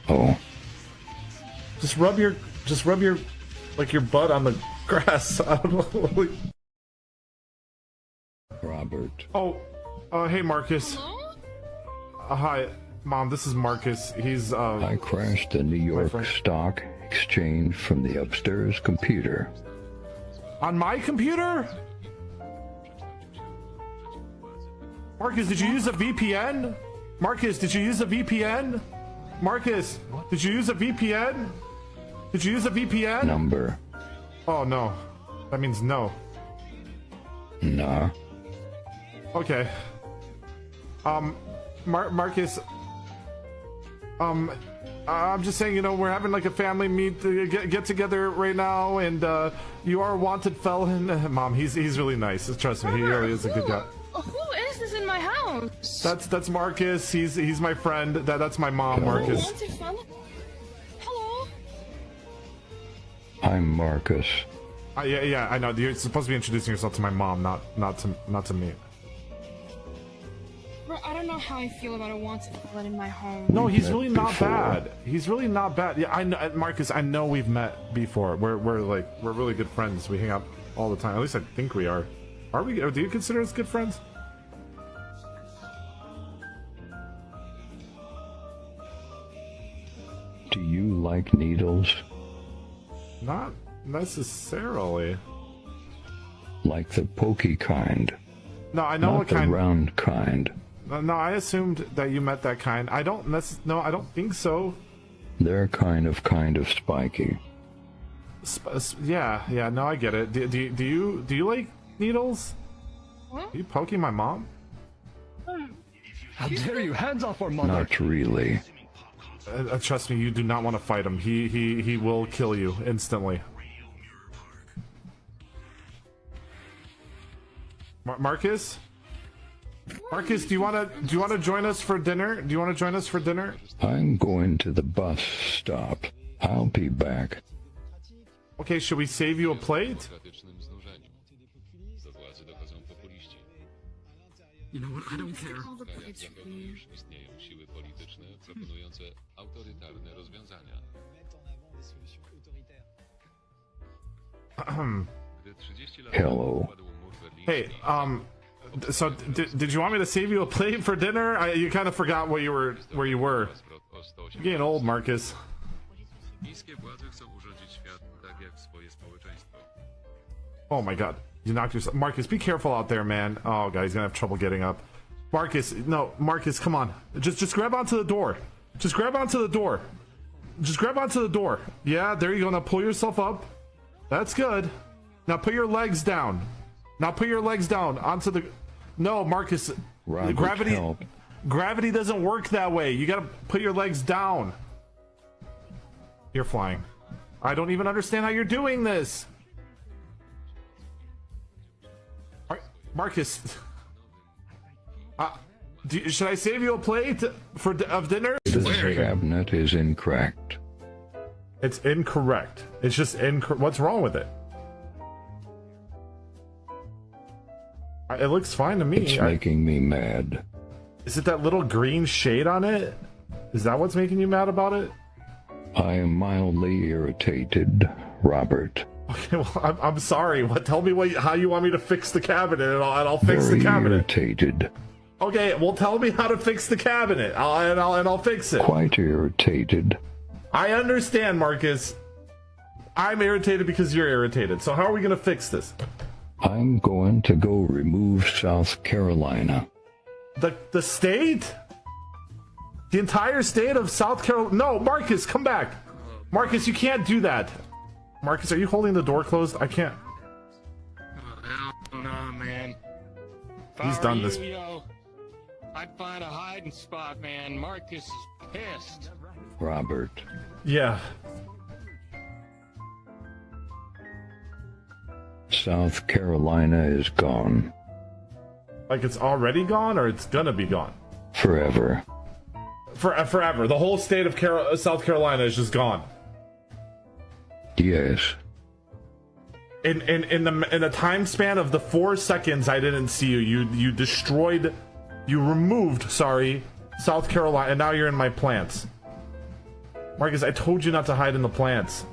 Oh. Just rub your, like, your butt on the grass. I don't know. Robert. Oh, hey, Marcus. Hello? Hi, Mom. This is Marcus. He's I crashed the New York Stock Exchange from the upstairs computer. On my computer? Marcus, did you use a VPN? Marcus, did you use a VPN? Marcus, did you use a VPN? Did you use a VPN? Number. Oh, no. That means no. Nah. Okay. Marcus, I'm just saying, you know, we're having like a family get together right now, and you are a wanted felon. Mom, he's really nice. Trust me, he really is a good guy. Who is this in my house? That's Marcus. He's my friend. That's my mom, Marcus. Wanted felon? Hello? I'm Marcus. Yeah, I know. You're supposed to be introducing yourself to my mom, not to me. Bro, I don't know how I feel about a wanted felon in my home. No, he's really not bad. He's really not bad. Yeah, I know, Marcus. I know we've met before. We're really good friends. We hang out all the time. At least I think we are. Are we? Do you consider us good friends? Do you like needles? Not necessarily. Like the pokey kind. No, I know Not what kind. the round kind. No, I assumed that you met that kind. I don't no, I don't think so. They're kind of spiky. Yeah, no, I get it. Do you like needles? Are you poking my mom? How dare you? Hands off our mother. Not really. Trust me, you do not want to fight him. He will kill you instantly. Marcus? Marcus, do you want to join us for dinner? Do you want to join us for dinner? I'm going to the bus stop. I'll be back. Okay, should we save you a plate? You know what? I don't care. Hello. Hey, so did you want me to save you a plate for dinner? You kind of forgot where you were. You're getting old, Marcus. Oh my God, you knocked yourself. Marcus, be careful out there, man. Oh God, he's gonna have trouble getting up. Marcus, no, Marcus, come on. Just grab onto the door. Just grab onto the door. Just grab onto the door. Yeah, there you go. Now pull yourself up. That's good. Now put your legs down. Now put your legs down onto the. No, Marcus. Robert, gravity. help. Gravity doesn't work that way. You gotta put your legs down. You're flying. I don't even understand how you're doing this. Marcus. Should I save you a plate of dinner? The cabinet is incorrect. It's incorrect. It's just incorrect. What's wrong with it? It looks fine to me. It's making me mad. Is it that little green shade on it? Is that what's making you mad about it? I am mildly irritated, Robert. Okay, well, I'm sorry. Tell me how you want me to fix the cabinet, and I'll fix the cabinet. Irritated. Okay, well, tell me how to fix the cabinet, and I'll fix it. Quite irritated. I understand, Marcus. I'm irritated because you're irritated. So how are we gonna fix this? I'm going to go remove South Carolina. The state? The entire state of South Carolina? No, Marcus, come back. Marcus, you can't do that. Marcus, are you holding the door closed? I can't. No, man. He's done this. I'd find a hiding spot, man. Marcus is pissed. Robert. Yeah. South Carolina is gone. Like it's already gone, or it's gonna be gone? Forever. Forever. The whole state of South Carolina is just gone. Yes. In the time span of the 4 seconds I didn't see you, you removed South Carolina, and now you're in my plants. Marcus, I told you not to hide in the plants.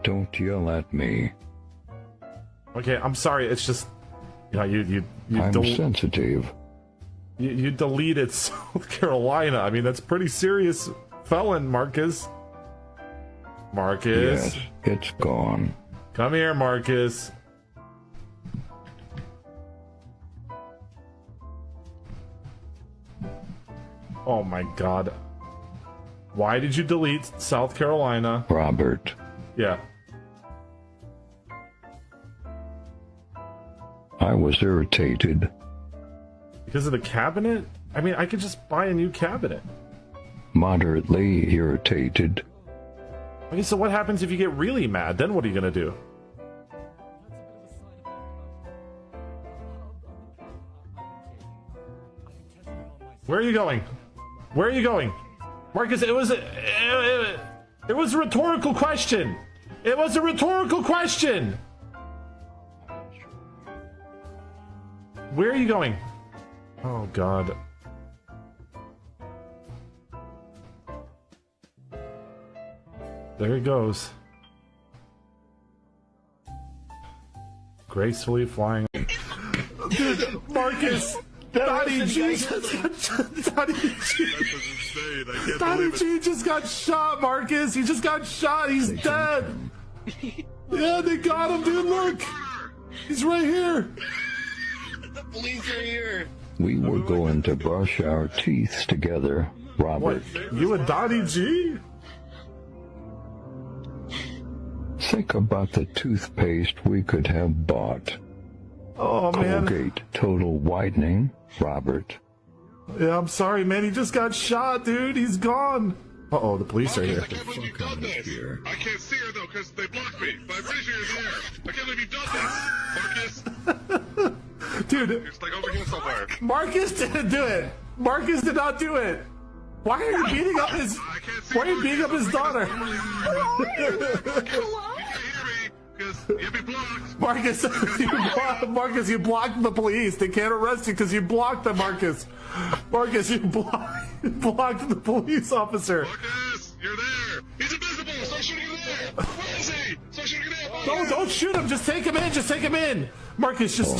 Don't yell at me. Okay, I'm sorry. It's just, you I'm sensitive. You deleted South Carolina. I mean, that's pretty serious felon, Marcus. Marcus. Yes, it's gone. Come here, Marcus. Oh my God. Why did you delete South Carolina? Robert. Yeah. I was irritated. Because of the cabinet? I mean, I could just buy a new cabinet. Moderately irritated. Okay, so what happens if you get really mad? Then what are you gonna do? Where are you going? Where are you going? Marcus, it was a rhetorical question. It was a rhetorical question. Where are you going? Oh, God. There he goes. Gracefully flying. Dude, Marcus! Donnie G just got shot, Marcus! He just got shot! He's dead! Yeah, they got him, dude! Look! He's right here! The police are here! We were going to brush our teeth together, Robert. What? You and Donnie G? Think about the toothpaste we could have bought. Oh, man. Colgate Total Whitening, Robert. Yeah, I'm sorry, man. He just got shot, dude. He's gone. Uh-oh, the police are here. I can't believe you've done this. I can't see her, though, because they blocked me. But I'm pretty sure you're there. I can't believe you've done this. Marcus. Dude. It's like over here somewhere. Marcus didn't do it. Marcus did not do it. Why are you beating up his... Why are you beating up his daughter? Marcus, Marcus, you blocked the police. They can't arrest you because you blocked them, Marcus. Marcus, you blocked the police officer. Marcus, you're there. He's invisible. Start shooting him there. Where is he? Start shooting him there. Don't shoot him. Just take him in. Just take him in. Marcus, just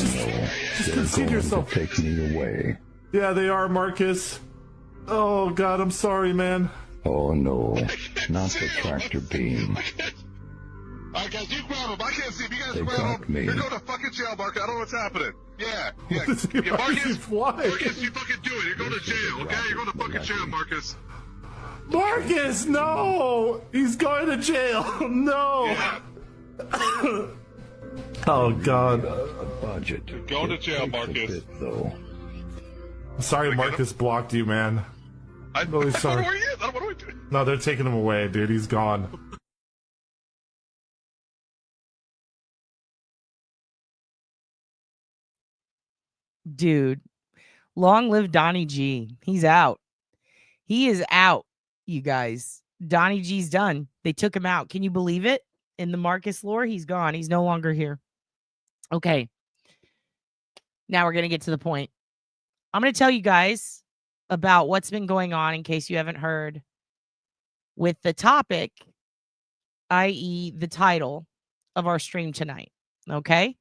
concede yourself. Take me away. Yeah, they are, Marcus. Oh, God, I'm sorry, man. Oh, no. Not the tractor beam. Alright, guys, you grab him. I can't see him. You guys They grab got him. me. You're going to fucking jail, Marcus. I don't know what's happening. Yeah. Marcus, Marcus, you fucking do it. You're going to jail, okay? You're going to fucking jail, Marcus. Marcus, no! He's going to jail. No. Yeah. Oh, God. A budget. You're going to jail, Marcus. I'm sorry Marcus blocked you, man. I'm really sorry. I don't know where he is. What do I do? No, they're taking him away, dude. He's gone. Dude, long live Donnie G. He's out. He is out, you guys. Donnie G's done. They took him out. Can you believe it? In the Marcus lore, he's gone. He's no longer here. Okay. Now we're going to get to the point. I'm going to tell you guys about what's been going on in case you haven't heard with the topic, i.e. the title of our stream tonight. Okay?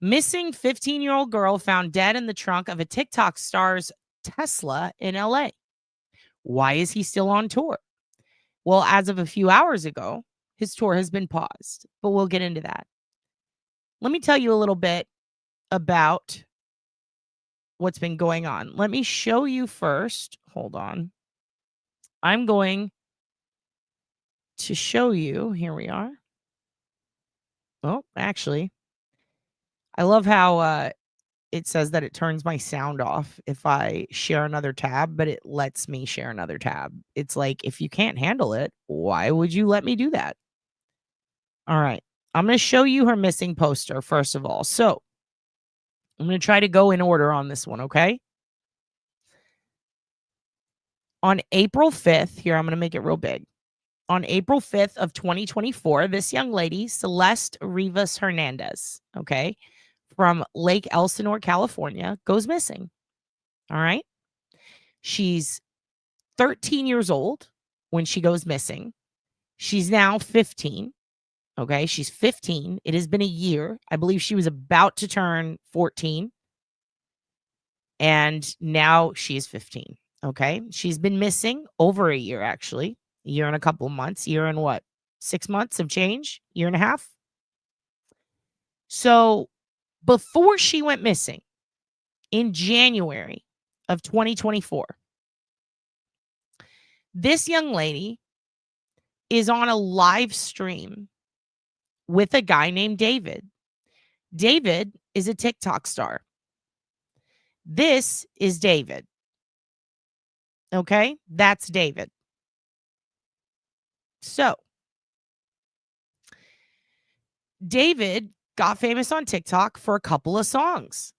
Missing 15-year-old girl found dead in the trunk of a TikTok star's Tesla in LA. Why is he still on tour? Well, as of a few hours ago, his tour has been paused, but we'll get into that. Let me tell you a little bit about what's been going on. Let me show you first. Hold on. I'm going to show you. Here we are. Oh, actually, I love how it says that it turns my sound off if I share another tab, but it lets me share another tab. It's like, if you can't handle it, why would you let me do that? All right. I'm going to show you her missing poster, first of all. So I'm going to try to go in order on this one, okay? On April 5th, here, I'm going to make it real big. On April 5th of 2024, this young lady, Celeste Rivas Hernandez, okay, from Lake Elsinore, California, goes missing. All right? She's 13 years old when she goes missing. She's now 15. Okay, she's 15. It has been a year. I believe she was about to turn 14. And now she is 15. Okay, she's been missing over a year, actually. A year and a couple of months. Year and what? 6 months of change? Year and a half? So before she went missing in January of 2024, this young lady is on a live stream with a guy named David. David is a TikTok star. This is David. Okay? That's David. So, David got famous on TikTok for a couple of songs.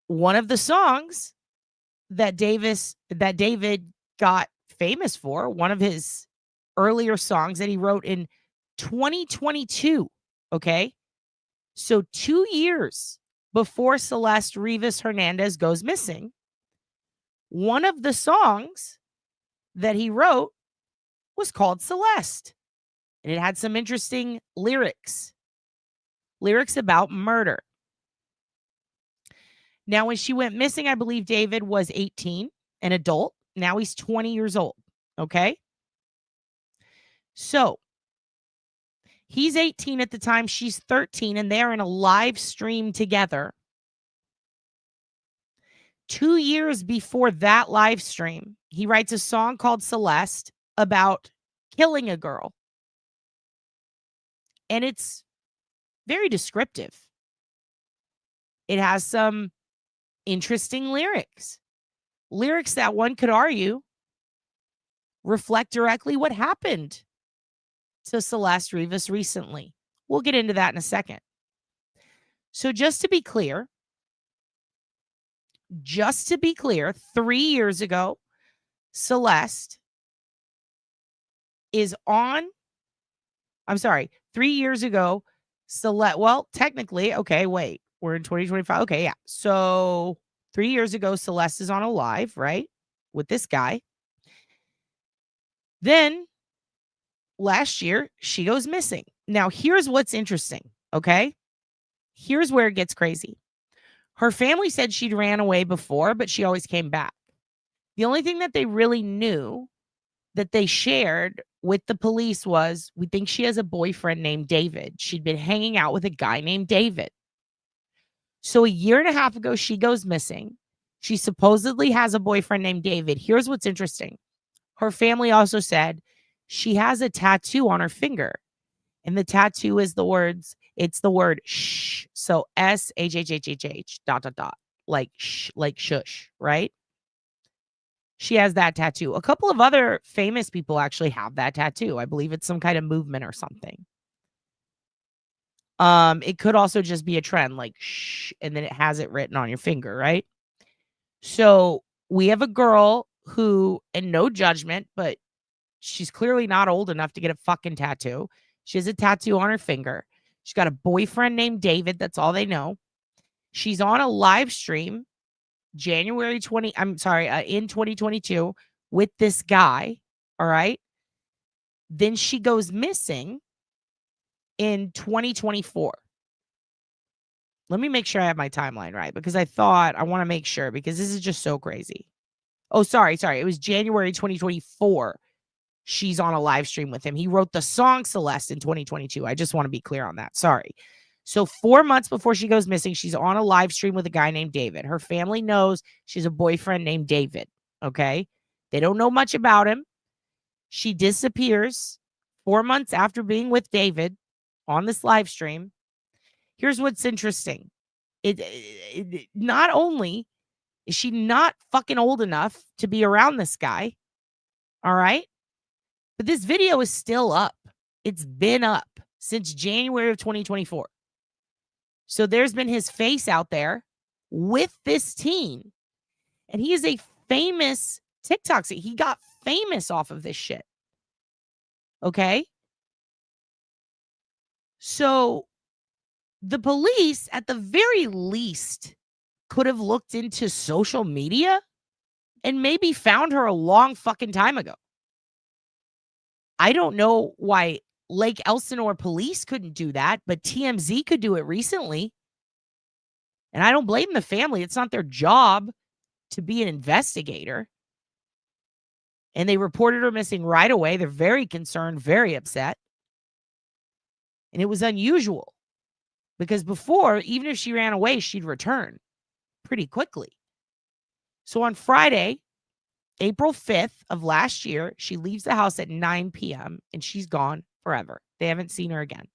One of the songs that David got famous for, one of his earlier songs that he wrote in 2022, okay? So 2 years before Celeste Rivas Hernandez goes missing, one of the songs that he wrote was called Celeste. And it had some interesting lyrics about murder. Now, when she went missing, I believe David was 18, an adult. Now he's 20 years old, okay? So, he's 18 at the time, she's 13, and they're in a live stream together 2 years before that live stream, he writes a song called Celeste about killing a girl. And it's very descriptive. It has some interesting lyrics. Lyrics that one could argue reflect directly what happened to Celeste Rivas recently. We'll get into that in a second. So just to be clear, 3 years ago, Celeste is on, 3 years ago, Celeste, well, technically, okay, wait, we're in 2025. Okay, yeah. So 3 years ago, Celeste is on a live, right, with this guy. Then last year, she goes missing. Now, here's what's interesting, okay? Here's where it gets crazy. Her family said she'd ran away before, but she always came back. The only thing that they really knew that they shared with the police was, we think she has a boyfriend named David. She'd been hanging out with a guy named David. So 1.5 years ago, she goes missing. She supposedly has a boyfriend named David. Here's what's interesting. Her family also said she has a tattoo on her finger. And the tattoo is the word shh. So SHHHHH ... like shush, right? She has that tattoo. A couple of other famous people actually have that tattoo. I believe it's some kind of movement or something. It could also just be a trend, like shh, and then it has it written on your finger, right? So we have a girl who, and no judgment, but she's clearly not old enough to get a fucking tattoo. She has a tattoo on her finger. She's got a boyfriend named David. That's all they know. She's on a live stream in 2022 with this guy. All right. Then she goes missing in 2024. Let me make sure I have my timeline right, because I want to make sure, because this is just so crazy. Oh, sorry. It was January 2024. She's on a live stream with him. He wrote the song Celeste in 2022. I just want to be clear on that. Sorry. So 4 months before she goes missing, she's on a live stream with a guy named David. Her family knows she's a boyfriend named David. Okay. They don't know much about him. She disappears 4 months after being with David on this live stream. Here's what's interesting. It not only is she not fucking old enough to be around this guy. All right. But this video is still up. It's been up since January of 2024. So there's been his face out there with this teen. And he is a famous TikTok. He got famous off of this shit. Okay? So the police, at the very least, could have looked into social media and maybe found her a long fucking time ago. I don't know why Lake Elsinore police couldn't do that, but TMZ could do it recently. And I don't blame the family. It's not their job to be an investigator. And they reported her missing right away. They're very concerned, very upset. And it was unusual because before, even if she ran away, she'd return pretty quickly. So on Friday, April 5th of last year, she leaves the house at 9 p.m. and she's gone forever. They haven't seen her again.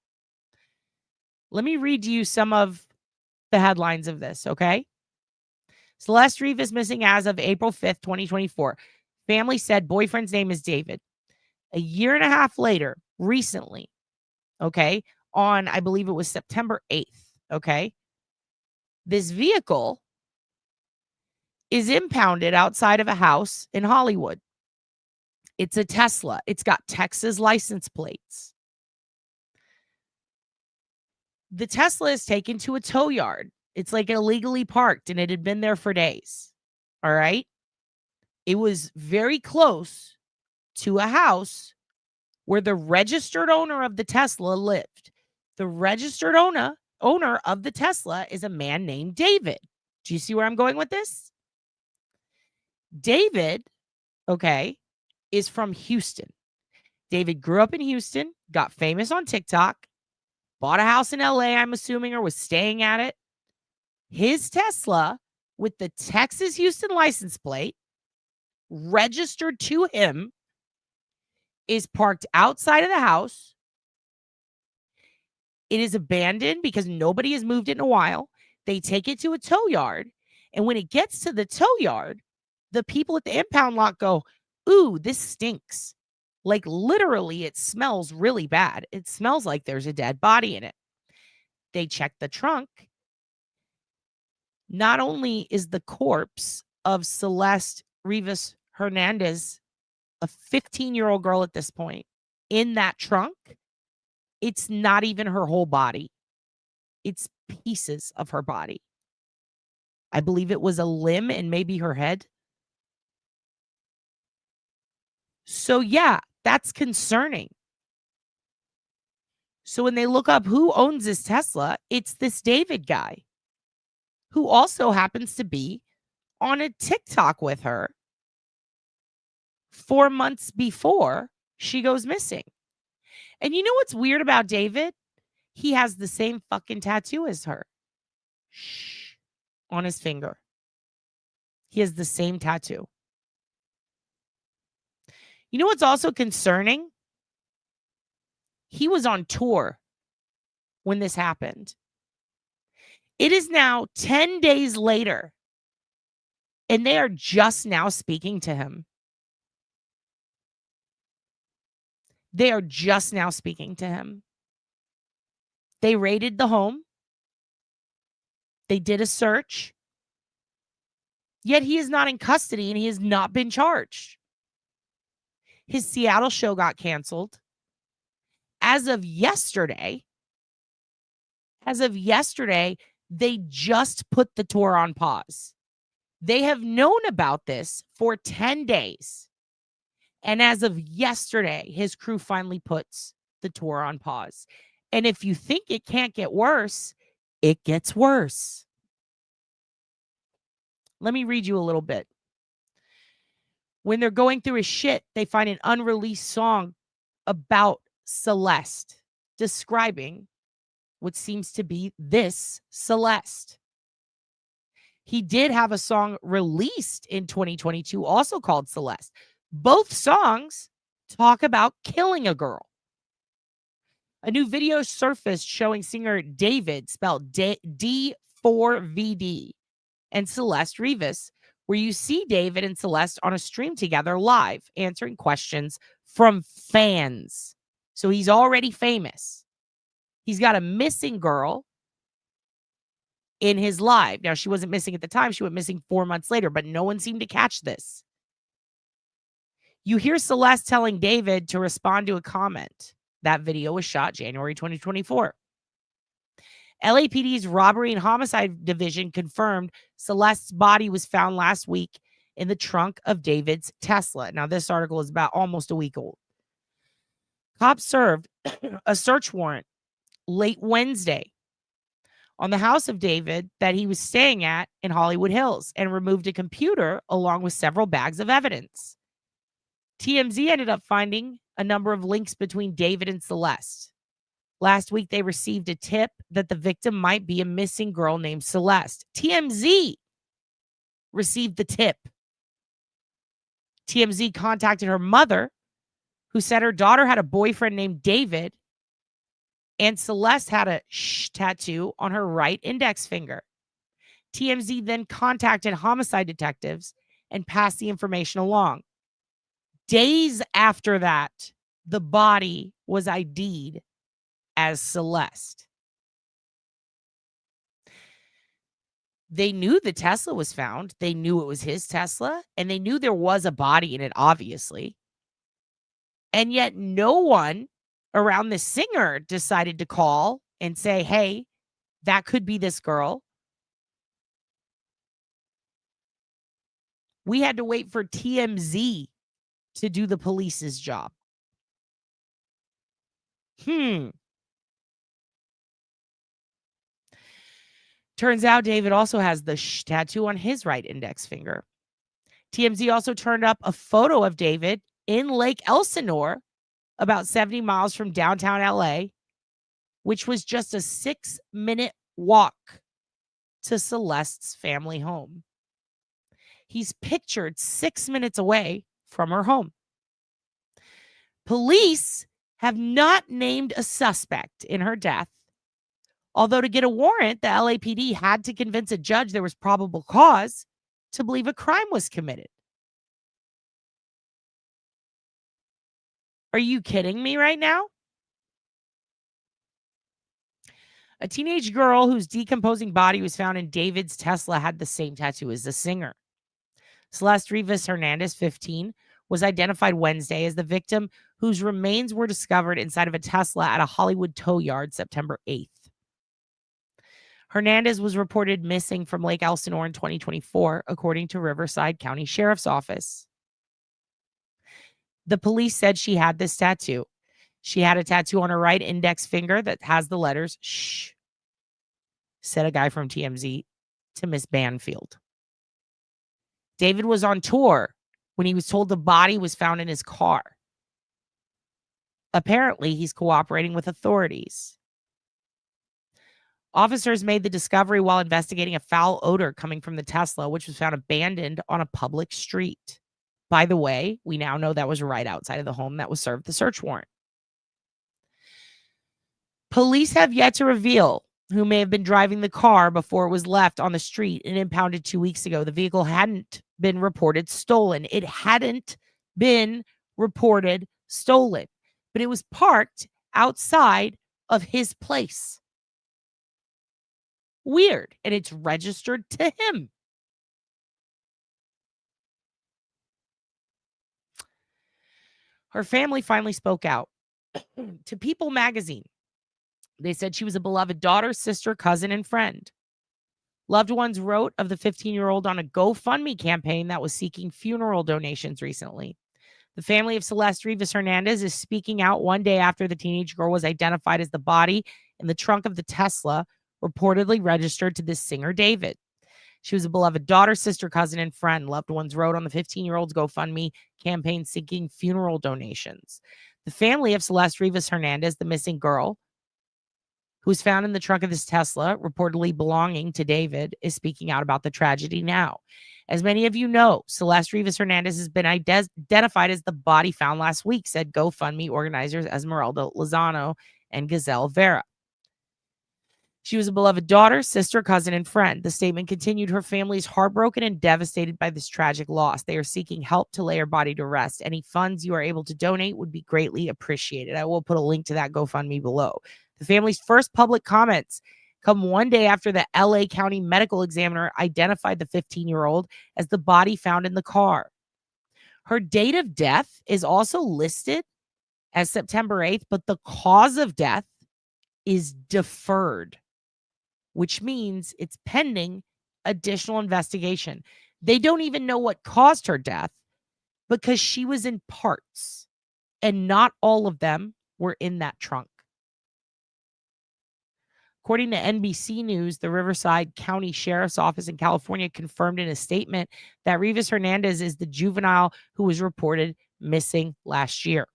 Let me read to you some of the headlines of this, okay? Celeste Rivas missing as of April 5th, 2024. Family said boyfriend's name is David. 1.5 years later, recently, okay, on, I believe it was September 8th, okay, this vehicle is impounded outside of a house in Hollywood. It's a Tesla. It's got Texas license plates. The Tesla is taken to a tow yard. It's like illegally parked and it had been there for days. All right. It was very close to a house where the registered owner of the Tesla lived. The registered owner of the Tesla is a man named David. Do you see where I'm going with this? David, okay, is from Houston. David grew up in Houston, got famous on TikTok, bought a house in LA, I'm assuming, or was staying at it. His Tesla with the Texas Houston license plate registered to him, is parked outside of the house. It is abandoned because nobody has moved it in a while. They take it to a tow yard. And when it gets to the tow yard, the people at the impound lot go, ooh, this stinks. Like literally, it smells really bad. It smells like there's a dead body in it. They check the trunk. Not only is the corpse of Celeste Rivas Hernandez, a 15-year-old girl at this point, in that trunk, it's not even her whole body. It's pieces of her body. I believe it was a limb and maybe her head. So yeah, that's concerning. So when they look up who owns this Tesla, it's this David guy who also happens to be on a TikTok with her 4 months before she goes missing. And you know what's weird about David? He has the same fucking tattoo as her. Shh. On his finger. He has the same tattoo. You know what's also concerning? He was on tour when this happened. It is now 10 days later, and they are just now speaking to him. They are just now speaking to him. They raided the home. They did a search. Yet he is not in custody and he has not been charged. His Seattle show got canceled. As of yesterday, they just put the tour on pause. They have known about this for 10 days. And as of yesterday, his crew finally puts the tour on pause. And if you think it can't get worse, it gets worse. Let me read you a little bit. When they're going through his shit, they find an unreleased song about Celeste, describing what seems to be this Celeste. He did have a song released in 2022, also called Celeste. Both songs talk about killing a girl. A new video surfaced showing singer David, spelled D4VD, and Celeste Rivas, where you see David and Celeste on a stream together live, answering questions from fans. So he's already famous. He's got a missing girl in his live. Now, she wasn't missing at the time. She went missing 4 months later, but no one seemed to catch this. You hear Celeste telling David to respond to a comment. That video was shot January 2024. LAPD's Robbery and Homicide Division confirmed Celeste's body was found last week in the trunk of David's Tesla. Now, this article is about almost a week old. Cops served a search warrant late Wednesday on the house of David that he was staying at in Hollywood Hills and removed a computer along with several bags of evidence. TMZ ended up finding a number of links between David and Celeste. Last week, they received a tip that the victim might be a missing girl named Celeste. TMZ received the tip. TMZ contacted her mother, who said her daughter had a boyfriend named David, and Celeste had a tattoo on her right index finger. TMZ then contacted homicide detectives and passed the information along. Days after that, the body was ID'd as Celeste. They knew the Tesla was found. They knew it was his Tesla, and they knew there was a body in it, obviously. And yet no one around the singer decided to call and say, hey, that could be this girl. We had to wait for TMZ to do the police's job. Turns out David also has the tattoo on his right index finger. TMZ also turned up a photo of David in Lake Elsinore, about 70 miles from downtown LA, which was just a 6-minute walk to Celeste's family home. He's pictured 6 minutes away from her home. Police have not named a suspect in her death, although to get a warrant, the LAPD had to convince a judge there was probable cause to believe a crime was committed. Are you kidding me right now? A teenage girl whose decomposing body was found in David's Tesla had the same tattoo as the singer. Celeste Rivas Hernandez, 15, was identified Wednesday as the victim whose remains were discovered inside of a Tesla at a Hollywood tow yard September 8th. Hernandez was reported missing from Lake Elsinore in 2024, according to Riverside County Sheriff's Office. The police said she had this tattoo. She had a tattoo on her right index finger that has the letters "shh," said a guy from TMZ to Miss Banfield. David was on tour when he was told the body was found in his car. Apparently, he's cooperating with authorities. Officers made the discovery while investigating a foul odor coming from the Tesla, which was found abandoned on a public street. By the way, we now know that was right outside of the home that was served the search warrant. Police have yet to reveal who may have been driving the car before it was left on the street and impounded 2 weeks ago. The vehicle hadn't been reported stolen. It hadn't been reported stolen, but it was parked outside of his place. Weird. And it's registered to him. Her family finally spoke out to People magazine. They said she was a beloved daughter, sister, cousin, and friend. Loved ones wrote of the 15-year-old on a GoFundMe campaign that was seeking funeral donations recently. The family of Celeste Rivas Hernandez is speaking out one day after the teenage girl was identified as the body in the trunk of the Tesla reportedly registered to this singer, David. She was a beloved daughter, sister, cousin, and friend. Loved ones wrote on the 15-year-old's GoFundMe campaign seeking funeral donations. The family of Celeste Rivas Hernandez, the missing girl, who was found in the trunk of this Tesla, reportedly belonging to David, is speaking out about the tragedy now. As many of you know, Celeste Rivas Hernandez has been identified as the body found last week, said GoFundMe organizers Esmeralda Lozano and Gazelle Vera. She was a beloved daughter, sister, cousin, and friend. The statement continued, her family is heartbroken and devastated by this tragic loss. They are seeking help to lay her body to rest. Any funds you are able to donate would be greatly appreciated. I will put a link to that GoFundMe below. The family's first public comments come one day after the LA County medical examiner identified the 15-year-old as the body found in the car. Her date of death is also listed as September 8th, but the cause of death is deferred, which means it's pending additional investigation. They don't even know what caused her death because she was in parts, and not all of them were in that trunk. According to NBC News, the Riverside County Sheriff's Office in California confirmed in a statement that Rivas Hernandez is the juvenile who was reported missing last year.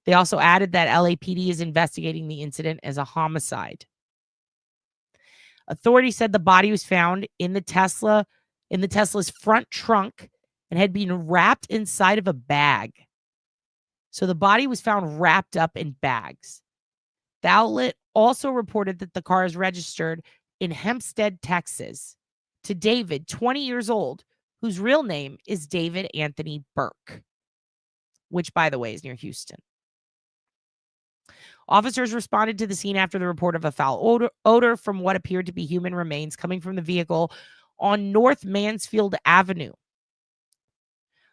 They also added that LAPD is investigating the incident as a homicide. Authorities said the body was found in the Tesla's front trunk and had been wrapped inside of a bag. So the body was found wrapped up in bags. The outlet also reported that the car is registered in Hempstead, Texas, to David, 20 years old, whose real name is David Anthony Burke, which, by the way, is near Houston. Officers responded to the scene after the report of a foul odor from what appeared to be human remains coming from the vehicle on North Mansfield Avenue.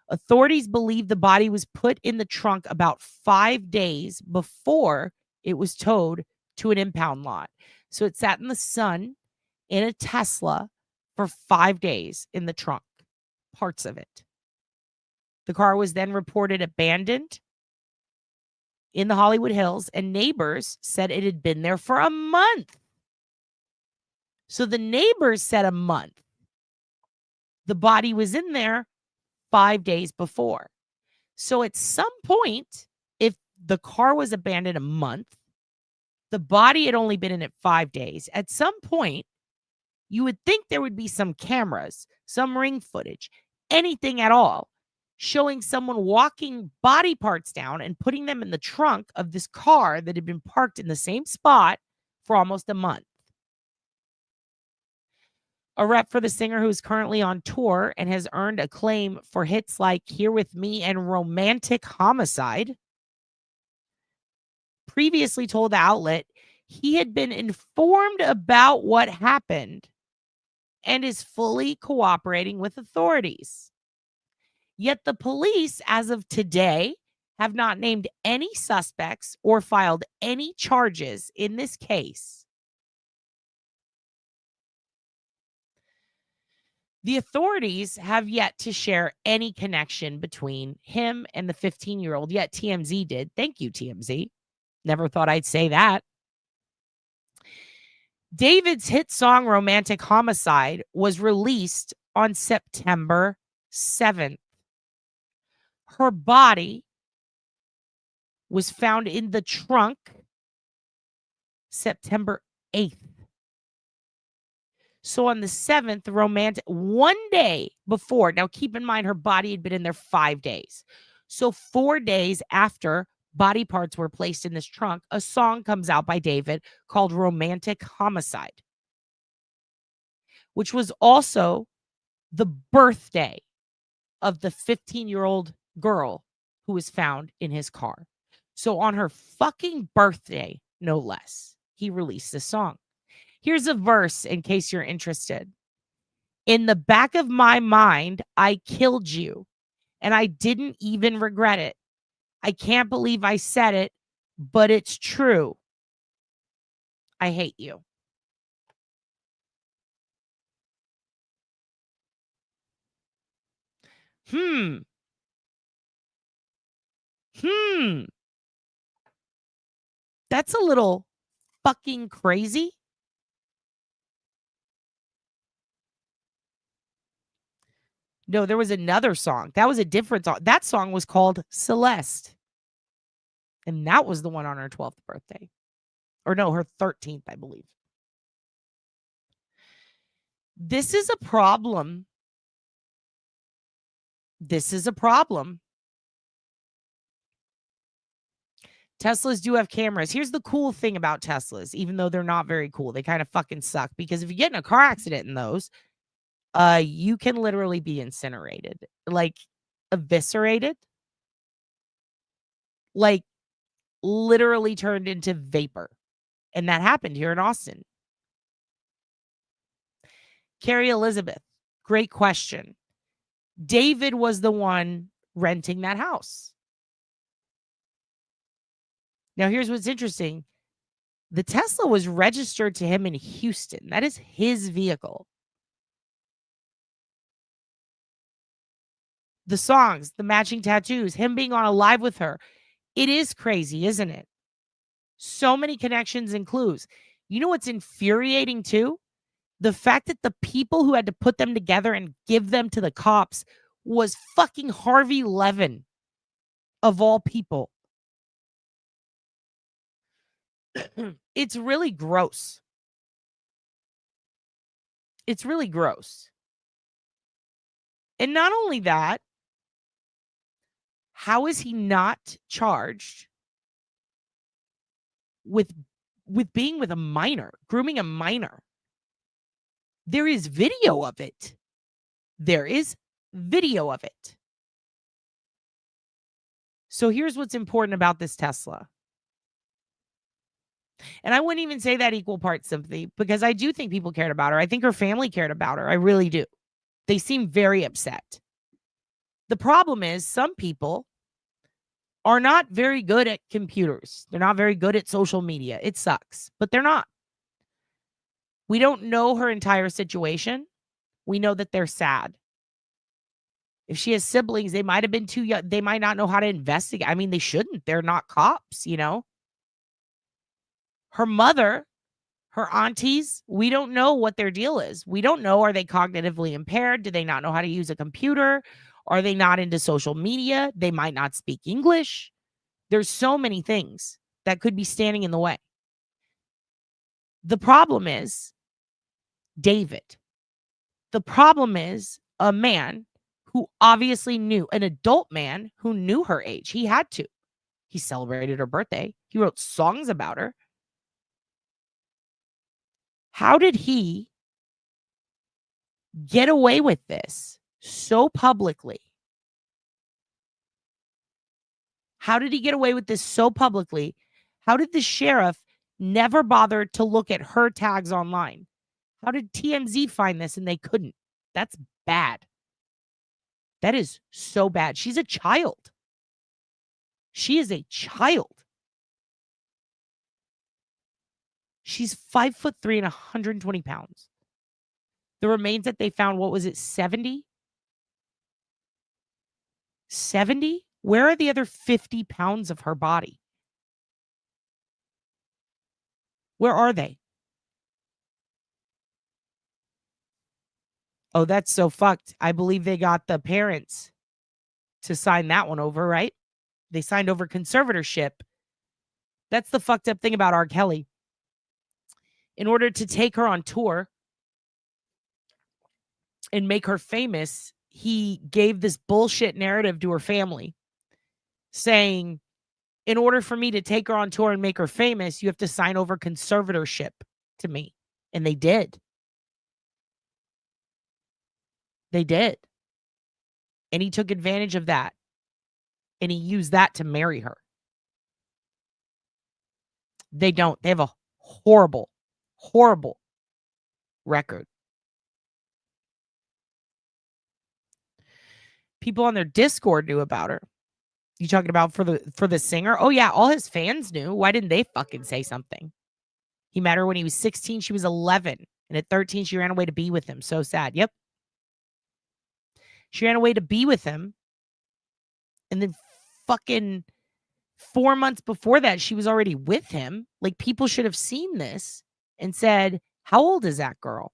Authorities believe the body was put in the trunk about 5 days before it was towed to an impound lot. So it sat in the sun in a Tesla for 5 days in the trunk, parts of it. The car was then reported abandoned in the Hollywood Hills, and neighbors said it had been there for a month. So the neighbors said a month. The body was in there 5 days before. So at some point, if the car was abandoned a month, the body had only been in it 5 days. At some point, You would think there would be some cameras, some ring footage, anything at all, showing someone walking body parts down and putting them in the trunk of this car that had been parked in the same spot for almost a month. A rep for the singer who is currently on tour and has earned acclaim for hits like Here With Me and Romantic Homicide previously told the outlet he had been informed about what happened and is fully cooperating with authorities. Yet the police, as of today, have not named any suspects or filed any charges in this case. The authorities have yet to share any connection between him and the 15-year-old, yet TMZ did. Thank you, TMZ. Never thought I'd say that. David's hit song Romantic Homicide was released on September 7th. Her body was found in the trunk September 8th. So on the 7th, romantic, one day before, now keep in mind her body had been in there 5 days. So 4 days after body parts were placed in this trunk, a song comes out by David called Romantic Homicide, which was also the birthday of the 15-year-old girl who was found in his car. So on her fucking birthday, no less, he released this song. Here's a verse in case you're interested. In the back of my mind, I killed you, and I didn't even regret it. I can't believe I said it, but it's true. I hate you. That's a little fucking crazy. No, there was another song. That was a different song. That song was called Celeste. And that was the one on her 12th birthday. Or no, her 13th, I believe. This is a problem. This is a problem. Teslas do have cameras. Here's the cool thing about Teslas, even though they're not very cool. They kind of fucking suck. Because if you get in a car accident in those, you can literally be incinerated. Like, eviscerated. Like, literally turned into vapor. And that happened here in Austin. Carrie Elizabeth, great question. David was the one renting that house. Now, here's what's interesting. The Tesla was registered to him in Houston. That is his vehicle. The songs, the matching tattoos, him being on a live with her. It is crazy, isn't it? So many connections and clues. You know what's infuriating too? The fact that the people who had to put them together and give them to the cops was fucking Harvey Levin, of all people. It's really gross. It's really gross. And not only that, how is he not charged with being with a minor, grooming a minor? There is video of it. There is video of it. So here's what's important about this Tesla. And I wouldn't even say that equal part sympathy, because I do think people cared about her. I think her family cared about her. I really do. They seem very upset. The problem is some people are not very good at computers. They're not very good at social media. It sucks, but they're not. We don't know her entire situation. We know that they're sad. If she has siblings, they might have been too young. They might not know how to investigate. I mean, they shouldn't. They're not cops, you know? Her mother, her aunties, we don't know what their deal is. We don't know. Are they cognitively impaired? Do they not know how to use a computer? Are they not into social media? They might not speak English. There's so many things that could be standing in the way. The problem is David. The problem is a man who obviously knew, an adult man who knew her age. He had to. He celebrated her birthday. He wrote songs about her. How did he get away with this so publicly? How did he get away with this so publicly? How did the sheriff never bother to look at her tags online? How did TMZ find this and they couldn't? That's bad. That is so bad. She's a child. She is a child. She's 5'3" and 120 pounds. The remains that they found, what was it, 70? 70? Where are the other 50 pounds of her body? Where are they? Oh, that's so fucked. I believe they got the parents to sign that one over, right? They signed over conservatorship. That's the fucked up thing about R. Kelly. In order to take her on tour and make her famous, he gave this bullshit narrative to her family saying, in order for me to take her on tour and make her famous, you have to sign over conservatorship to me. And they did. They did. And he took advantage of that. And he used that to marry her. They don't. They have a horrible, horrible record. People on their Discord knew about her. You talking about for the singer? Oh yeah, all his fans knew. Why didn't they fucking say something? He met her when he was 16. She was 11. And at 13, she ran away to be with him. So sad. Yep. She ran away to be with him. And then fucking 4 months before that, she was already with him. Like, people should have seen this and said, how old is that girl?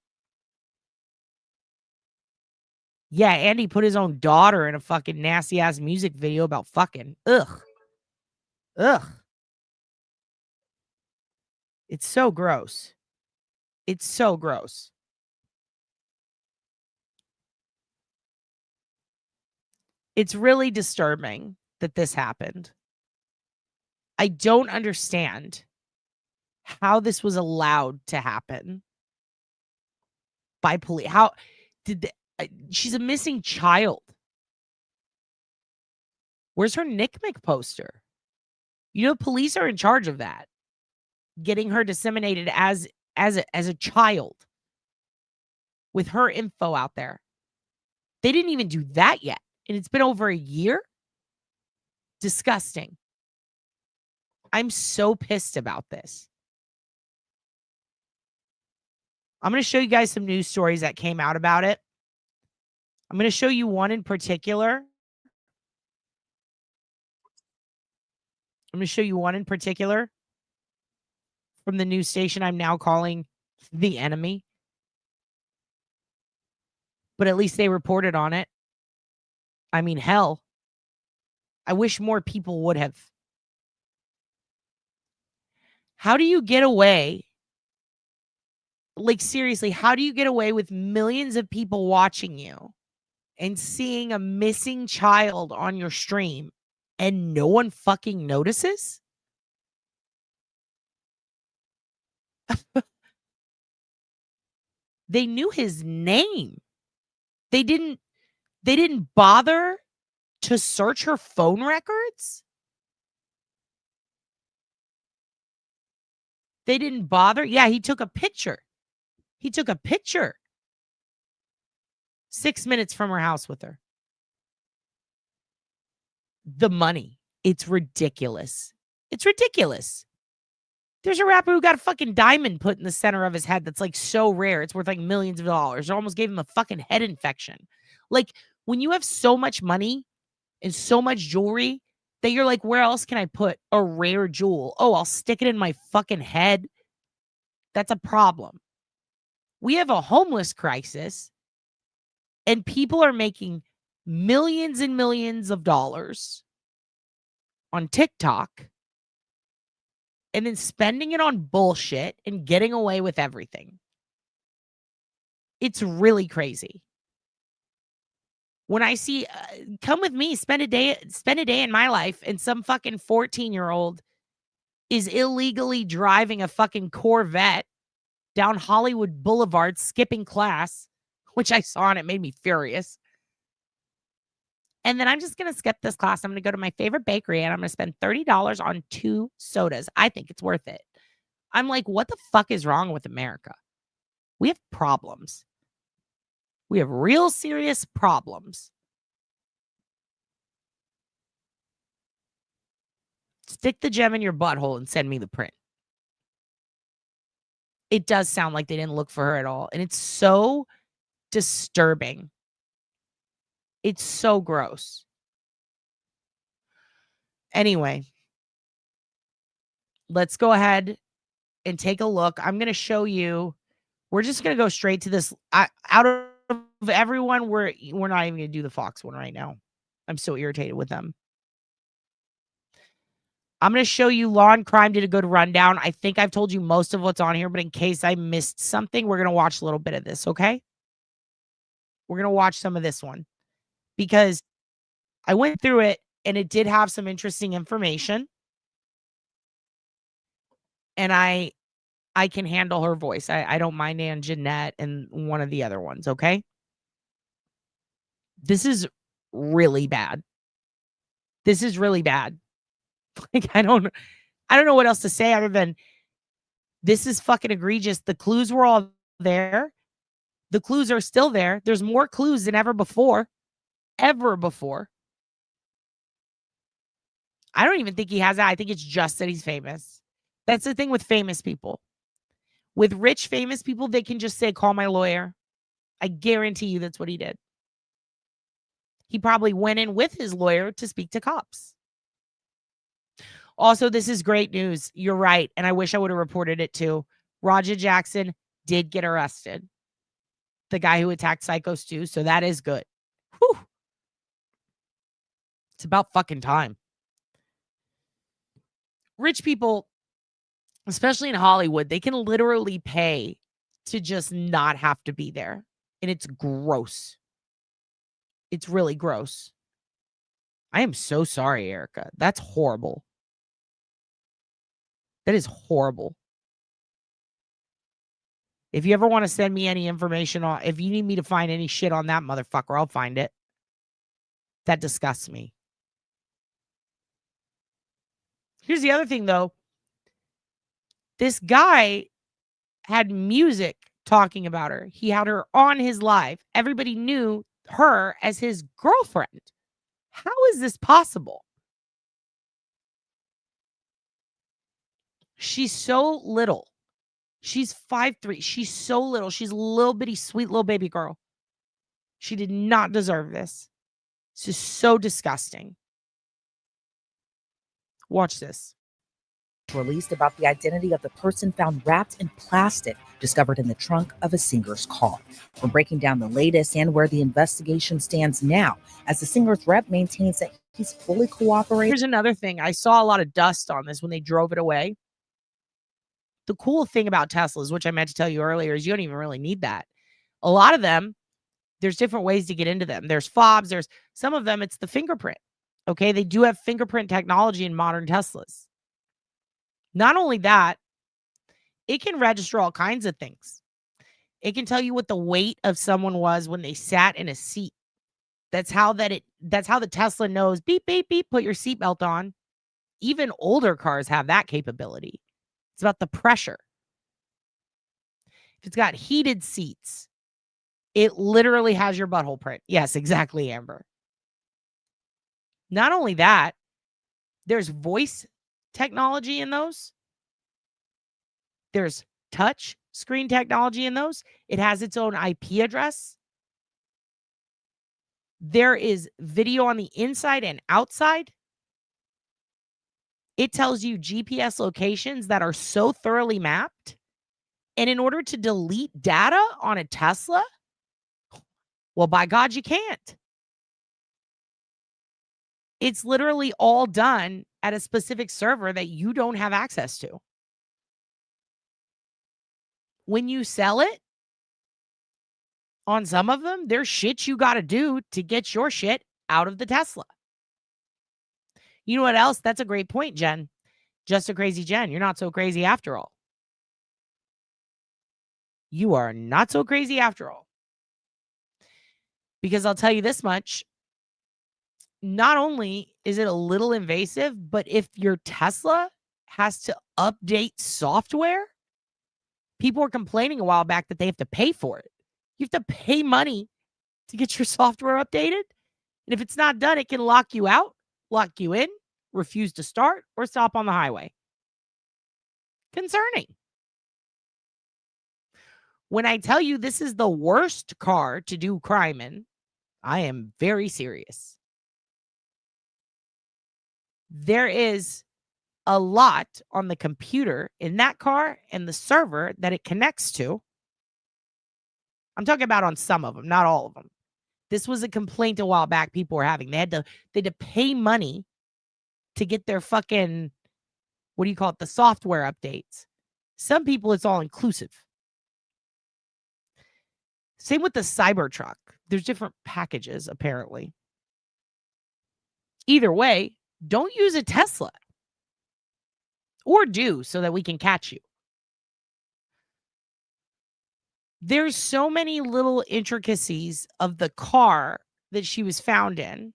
Yeah, Andy put his own daughter in a fucking nasty-ass music video about fucking. Ugh. Ugh. It's so gross. It's so gross. It's really disturbing that this happened. I don't understand how this was allowed to happen by police. How did they, she's a missing child. Where's her NCMEC poster? You know, police are in charge of that. Getting her disseminated as a child with her info out there. They didn't even do that yet. And it's been over a year. Disgusting. I'm so pissed about this. I'm going to show you guys some news stories that came out about it. I'm going to show you one in particular. I'm going to show you one in particular from the news station I'm now calling The Enemy. But at least they reported on it. I mean, hell, I wish more people would have. How do you get away? Like, seriously, how do you get away with millions of people watching you and seeing a missing child on your stream and no one fucking notices? They knew his name. They didn't bother to search her phone records. They didn't bother. Yeah, he took a picture. He took a picture 6 minutes from her house with her. The money. It's ridiculous. It's ridiculous. There's a rapper who got a fucking diamond put in the center of his head that's like so rare. It's worth like millions of dollars. It almost gave him a fucking head infection. Like, when you have so much money and so much jewelry that you're like, where else can I put a rare jewel? Oh, I'll stick it in my fucking head. That's a problem. We have a homeless crisis and people are making millions and millions of dollars on TikTok and then spending it on bullshit and getting away with everything. It's really crazy. When I see, come with me, spend a day in my life, and some fucking 14-year-old is illegally driving a fucking Corvette down Hollywood Boulevard, skipping class, which I saw and it made me furious. And then I'm just going to skip this class. I'm going to go to my favorite bakery and I'm going to spend $30 on 2 sodas. I think it's worth it. I'm like, what the fuck is wrong with America? We have problems. We have real serious problems. Stick the gem in your butthole and send me the print. It does sound like they didn't look for her at all. And it's so disturbing. It's so gross. Anyway, let's go ahead and take a look. I'm going to show you. We're just going to go straight to this. Out of everyone, we're not even going to do the Fox one right now. I'm so irritated with them. I'm going to show you Law and Crime did a good rundown. I think I've told you most of what's on here, but in case I missed something, we're going to watch a little bit of this, okay? We're going to watch some of this one because I went through it and it did have some interesting information. And I can handle her voice. I don't mind Aunt Jeanette and one of the other ones, okay? This is really bad. This is really bad. Like, I don't know what else to say other than this is fucking egregious. The clues were all there. The clues are still there. There's more clues than ever before. Ever before. I don't even think he has that. I think it's just that he's famous. That's the thing with famous people. With rich, famous people, they can just say, call my lawyer. I guarantee you that's what he did. He probably went in with his lawyer to speak to cops. Also, this is great news. You're right. And I wish I would have reported it too. Roger Jackson did get arrested. The guy who attacked Psychos 2. So that is good. Whew. It's about fucking time. Rich people, especially in Hollywood, they can literally pay to just not have to be there. And it's gross. It's really gross. I am so sorry, Erica. That's horrible. That is horrible. If you ever want to send me any information on, if you need me to find any shit on that motherfucker, I'll find it. That disgusts me. Here's the other thing, though. This guy had music talking about her. He had her on his live. Everybody knew her as his girlfriend. How is this possible? She's so little. She's 5'3". She's so little. She's a little bitty, sweet little baby girl. She did not deserve this. This is so disgusting. Watch this. Released about the identity of the person found wrapped in plastic discovered in the trunk of a singer's car. We're breaking down the latest and where the investigation stands now, as the singer's rep maintains that he's fully cooperating. Here's another thing. I saw a lot of dust on this when they drove it away. The cool thing about Teslas, which I meant to tell you earlier, is you don't even really need that. A lot of them, there's different ways to get into them. There's fobs. There's some of them, it's the fingerprint. Okay, they do have fingerprint technology in modern Teslas. Not only that, it can register all kinds of things. It can tell you what the weight of someone was when they sat in a seat. That's how the Tesla knows, beep, beep, beep, put your seatbelt on. Even older cars have that capability. It's about the pressure. If it's got heated seats, it literally has your butthole print. Yes, exactly, Amber. Not only that, there's voice technology in those. There's touch screen technology in those. It has its own IP address. There is video on the inside and outside. It tells you GPS locations that are so thoroughly mapped. And in order to delete data on a Tesla, well, by God, you can't. It's literally all done at a specific server that you don't have access to. When you sell it, On some of them, there's shit you got to do to get your shit out of the Tesla. You know what else? That's a great point, Jen. Just a crazy Jen. You're not so crazy after all. You are not so crazy after all. Because I'll tell you this much. Not only is it a little invasive, but if your Tesla has to update software, people were complaining a while back that they have to pay for it. You have to pay money to get your software updated. And if it's not done, it can lock you out, lock you in, refuse to start, or stop on the highway. Concerning. When I tell you this is the worst car to do crime in, I am very serious. There is a lot on the computer in that car and the server that it connects to. I'm talking about on some of them, not all of them. This was a complaint a while back people were having. They had to pay money to get their fucking, what do you call it, the software updates. Some people, it's all inclusive. Same with the Cybertruck. There's different packages, apparently. Either way, don't use a Tesla. Or do, so that we can catch you. There's so many little intricacies of the car that she was found in,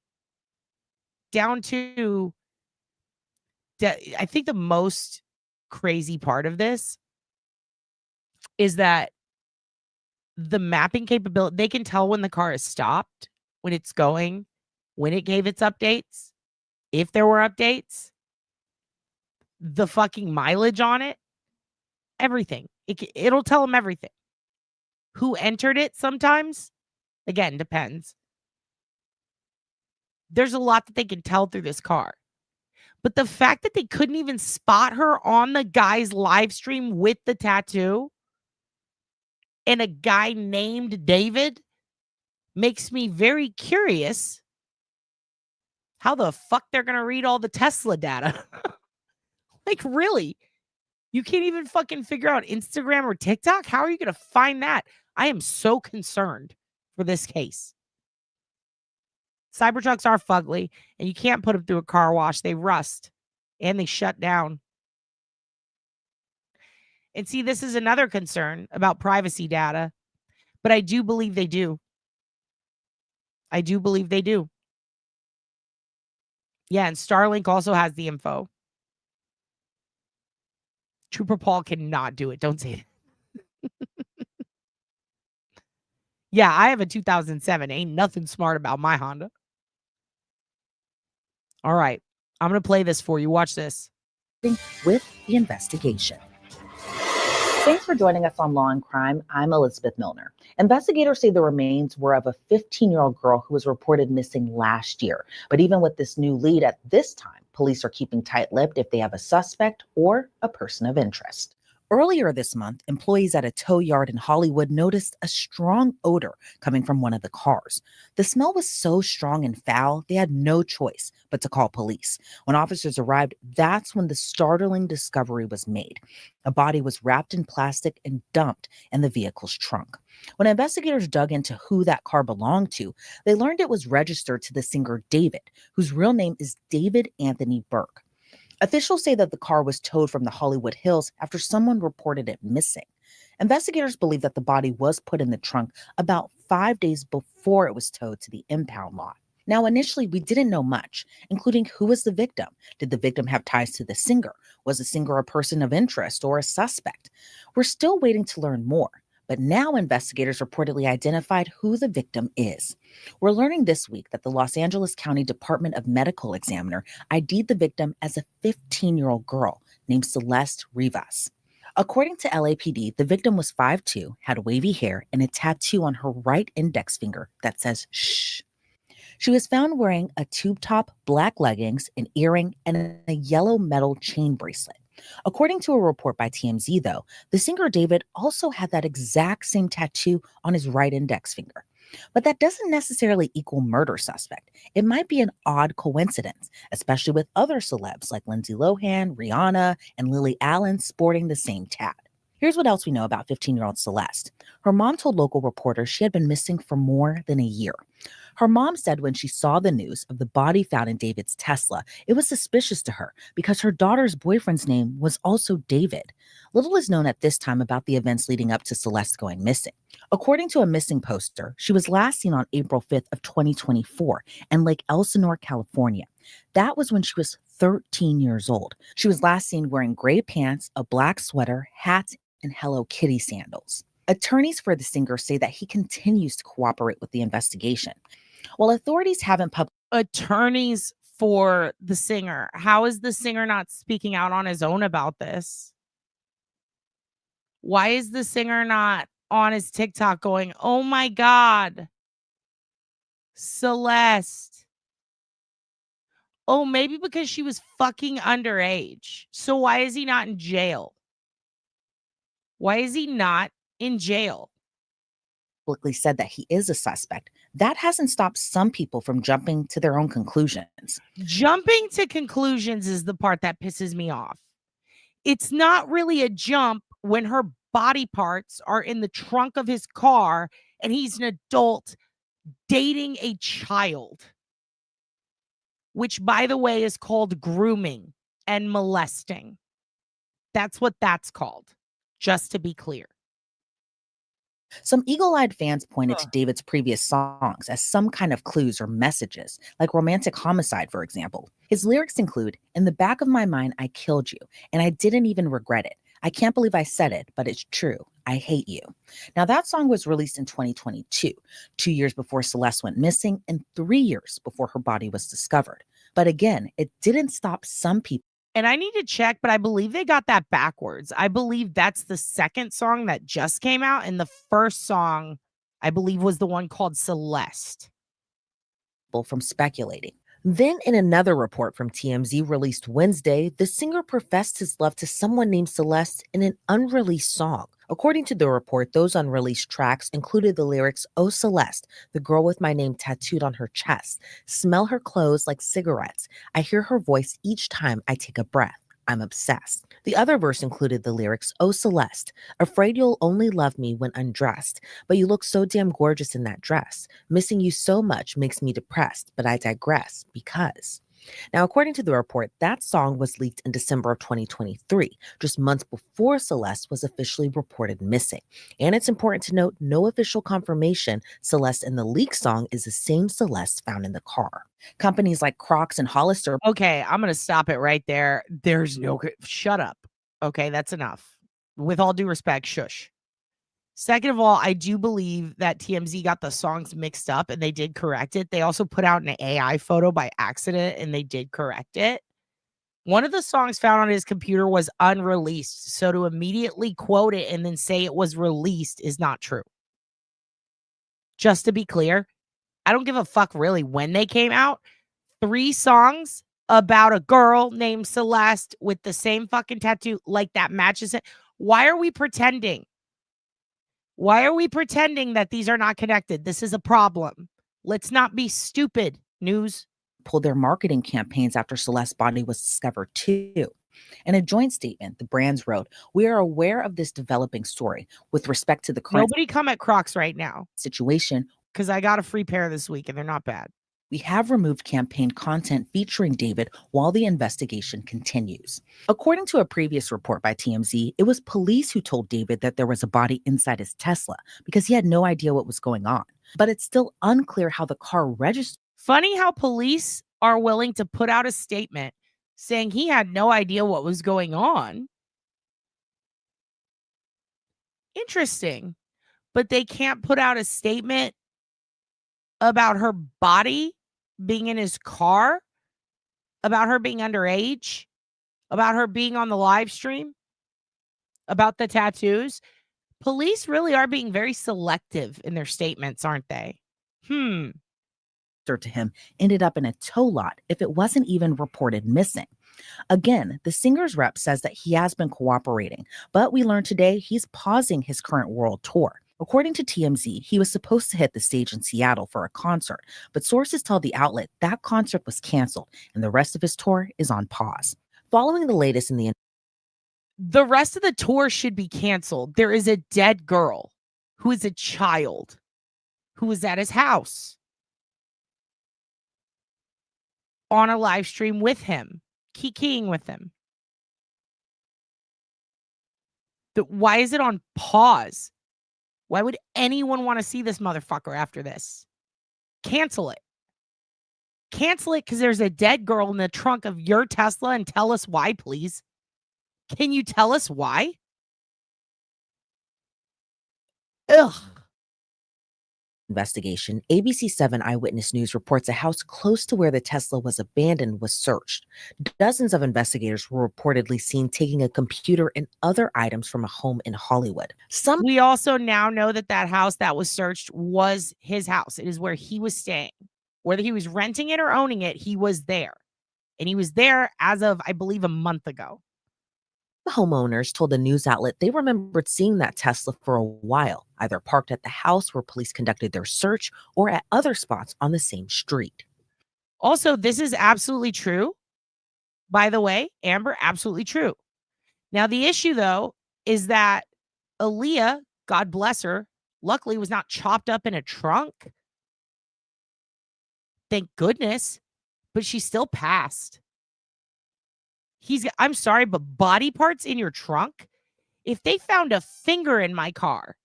down to, I think the most crazy part of this is that the mapping capability, they can tell when the car is stopped, when it's going, when it gave its updates, if there were updates, the fucking mileage on it, everything. It'll tell them everything. Who entered it sometimes? Again, depends. There's a lot that they can tell through this car. But the fact that they couldn't even spot her on the guy's live stream with the tattoo and a guy named David makes me very curious how the fuck they're going to read all the Tesla data. Like, really? You can't even fucking figure out Instagram or TikTok? How are you going to find that? I am so concerned for this case. Cybertrucks are fugly, and you can't put them through a car wash. They rust, and they shut down. And see, this is another concern about privacy data, but I do believe they do. I do believe they do. Yeah, and Starlink also has the info. Trooper Paul cannot do it. Don't say it. Yeah, I have a 2007. Ain't nothing smart about my Honda. All right. I'm going to play this for you. Watch this. With the investigation. Thanks for joining us on Law and Crime. I'm Elizabeth Milner. Investigators say the remains were of a 15-year-old girl who was reported missing last year. But even with this new lead at this time, police are keeping tight-lipped if they have a suspect or a person of interest. Earlier this month, employees at a tow yard in Hollywood noticed a strong odor coming from one of the cars. The smell was so strong and foul, they had no choice but to call police. When officers arrived, that's when the startling discovery was made. A body was wrapped in plastic and dumped in the vehicle's trunk. When investigators dug into who that car belonged to, they learned it was registered to the singer David, whose real name is David Anthony Burke. Officials say that the car was towed from the Hollywood Hills after someone reported it missing. Investigators believe that the body was put in the trunk about 5 days before it was towed to the impound lot. Now, initially, we didn't know much, including who was the victim. Did the victim have ties to the singer? Was the singer a person of interest or a suspect? We're still waiting to learn more. But now investigators reportedly identified who the victim is. We're learning this week that the Los Angeles County Department of Medical Examiner ID'd the victim as a 15-year-old girl named Celeste Rivas. According to LAPD, the victim was 5'2", had wavy hair, and a tattoo on her right index finger that says shh. She was found wearing a tube top, black leggings, an earring, and a yellow metal chain bracelet. According to a report by TMZ, though, the singer David also had that exact same tattoo on his right index finger. But that doesn't necessarily equal murder suspect. It might be an odd coincidence, especially with other celebs like Lindsay Lohan, Rihanna, and Lily Allen sporting the same tat. Here's what else we know about 15-year-old Celeste. Her mom told local reporters she had been missing for more than a year. Her mom said when she saw the news of the body found in David's Tesla, it was suspicious to her because her daughter's boyfriend's name was also David. Little is known at this time about the events leading up to Celeste going missing. According to a missing poster, she was last seen on April 5th of 2024 in Lake Elsinore, California. That was when she was 13 years old. She was last seen wearing gray pants, a black sweater, hat, and Hello Kitty sandals. Attorneys for the singer say that he continues to cooperate with the investigation. While authorities haven't attorneys for the singer, how is the singer not speaking out on his own about this? Why is the singer not on his TikTok going, oh my God, Celeste? Oh, maybe because she was fucking underage. So why is he not in jail? Why is he not in jail? Publicly said that he is a suspect. That hasn't stopped some people from jumping to their own conclusions. Jumping to conclusions is the part that pisses me off. It's not really a jump when her body parts are in the trunk of his car and he's an adult dating a child, which, by the way, is called grooming and molesting. That's what that's called, just to be clear. Some eagle-eyed fans pointed to David's previous songs as some kind of clues or messages, like Romantic Homicide, for example. His lyrics include, "In the back of my mind, I killed you, and I didn't even regret it. I can't believe I said it, but it's true. I hate you." Now, that song was released in 2022, 2 years before Celeste went missing and 3 years before her body was discovered. But again, it didn't stop some people. And I need to check, but I believe they got that backwards. I believe that's the second song that just came out, and the first song, I believe, was the one called Celeste. From speculating. Then, in another report from TMZ released Wednesday, the singer professed his love to someone named Celeste in an unreleased song. According to the report, those unreleased tracks included the lyrics, "Oh Celeste, the girl with my name tattooed on her chest. Smell her clothes like cigarettes. I hear her voice each time I take a breath. I'm obsessed." The other verse included the lyrics, "Oh Celeste, afraid you'll only love me when undressed, but you look so damn gorgeous in that dress. Missing you so much makes me depressed, but I digress because..." Now, according to the report, that song was leaked in December of 2023, just months before Celeste was officially reported missing. And it's important to note, no official confirmation Celeste in the leaked song is the same Celeste found in the car. Companies like Crocs and Hollister. Okay, I'm going to stop it right there. There's no... Shut up. Okay, that's enough. With all due respect, shush. Second of all, I do believe that TMZ got the songs mixed up and they did correct it. They also put out an AI photo by accident and they did correct it. One of the songs found on his computer was unreleased. So to immediately quote it and then say it was released is not true. Just to be clear, I don't give a fuck really when they came out. 3 songs about a girl named Celeste with the same fucking tattoo, like that matches it. Why are we pretending? Why are we pretending that these are not connected? This is a problem. Let's not be stupid, news. Pulled their marketing campaigns after Celeste's body was discovered too. In a joint statement, the brands wrote, "We are aware of this developing story with respect to the current..." Nobody come at Crocs right now. "Situation, because I got a free pair this week and they're not bad. We have removed campaign content featuring David while the investigation continues." According to a previous report by TMZ, it was police who told David that there was a body inside his Tesla because he had no idea what was going on. But it's still unclear how the car registered. Funny how police are willing to put out a statement saying he had no idea what was going on. Interesting. But they can't put out a statement about her body being in his car, about her being underage, about her being on the live stream, about the tattoos. Police really are being very selective in their statements, aren't they? To him ended up in a tow lot if it wasn't even reported missing. Again, the singer's rep says that he has been cooperating, but we learned today he's pausing his current world tour. According to TMZ, he was supposed to hit the stage in Seattle for a concert, but sources tell the outlet that concert was canceled and the rest of his tour is on pause. Following the latest in the... The rest of the tour should be canceled. There is a dead girl who is a child who was at his house on a live stream with him, kikiing with him. Why is it on pause? Why would anyone want to see this motherfucker after this? Cancel it. Cancel it because there's a dead girl in the trunk of your Tesla, and tell us why, please. Can you tell us why? Ugh. Investigation, ABC 7 Eyewitness News reports a house close to where the Tesla was abandoned was searched. Dozens of investigators were reportedly seen taking a computer and other items from a home in Hollywood. We also now know that that house that was searched was his house. It is where he was staying. Whether he was renting it or owning it, he was there. And he was there as of, I believe, a month ago. The homeowners told a news outlet they remembered seeing that Tesla for a while, either parked at the house where police conducted their search or at other spots on the same street. Also, this is absolutely true. By the way, Amber, absolutely true. Now, the issue, though, is that Aaliyah, God bless her, luckily was not chopped up in a trunk. Thank goodness. But she still passed. I'm sorry, but body parts in your trunk? If they found a finger in my car,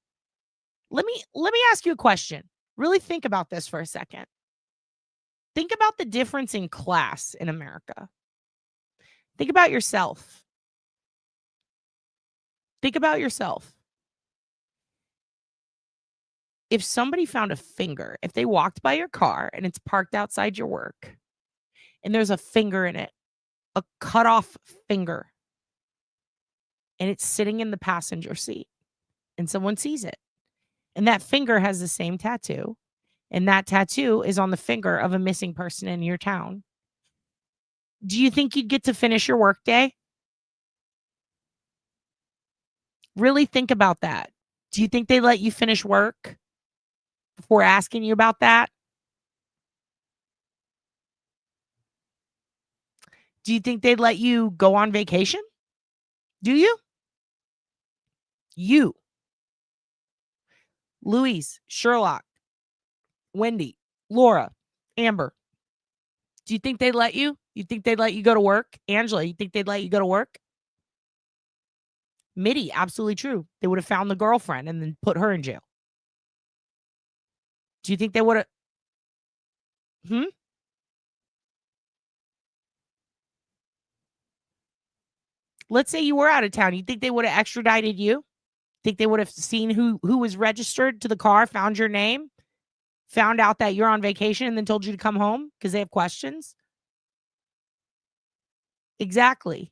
let me ask you a question. Really think about this for a second. Think about the difference in class in America. Think about yourself. Think about yourself. If somebody found a finger, if they walked by your car and it's parked outside your work and there's a finger in it, a cut off finger, and it's sitting in the passenger seat and someone sees it, and that finger has the same tattoo, and that tattoo is on the finger of a missing person in your town, do you think you'd get to finish your workday? Really think about that. Do you think they let you finish work before asking you about that? Do you think they'd let you go on vacation? Do you? You. Louise, Sherlock, Wendy, Laura, Amber. Do you think they'd let you? You think they'd let you go to work? Angela, you think they'd let you go to work? Mitty, absolutely true. They would have found the girlfriend and then put her in jail. Do you think they would have? Let's say you were out of town. You think they would have extradited you? Think they would have seen who was registered to the car, found your name, found out that you're on vacation, and then told you to come home because they have questions? Exactly.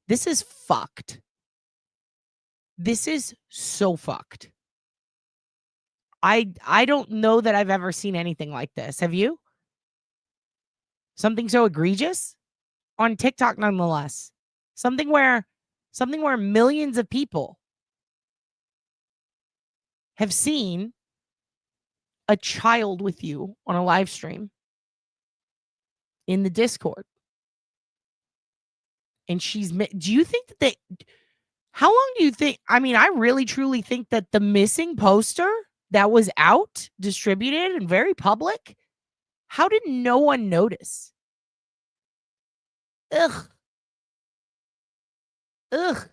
This is fucked. This is so fucked. I don't know that I've ever seen anything like this. Have you? Something so egregious? On TikTok, nonetheless. Something where millions of people have seen a child with you on a live stream in the Discord. And do you think that how long do you think, I mean, I really truly think that the missing poster that was out, distributed and very public, how did no one notice? Ugh. I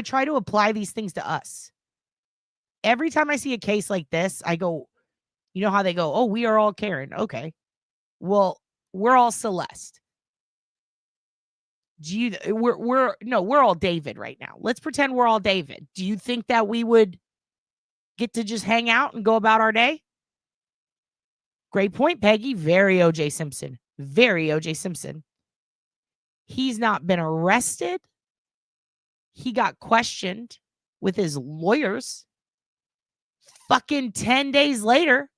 try to apply these things to us. Every time I see a case like this, I go, you know how they go, oh, we are all Karen. Okay. Well, we're all Celeste. We're all David right now. Let's pretend we're all David. Do you think that we would get to just hang out and go about our day? Great point, Peggy. Very O.J. Simpson. Very O.J. Simpson. He's not been arrested. He got questioned with his lawyers. Fucking 10 days later,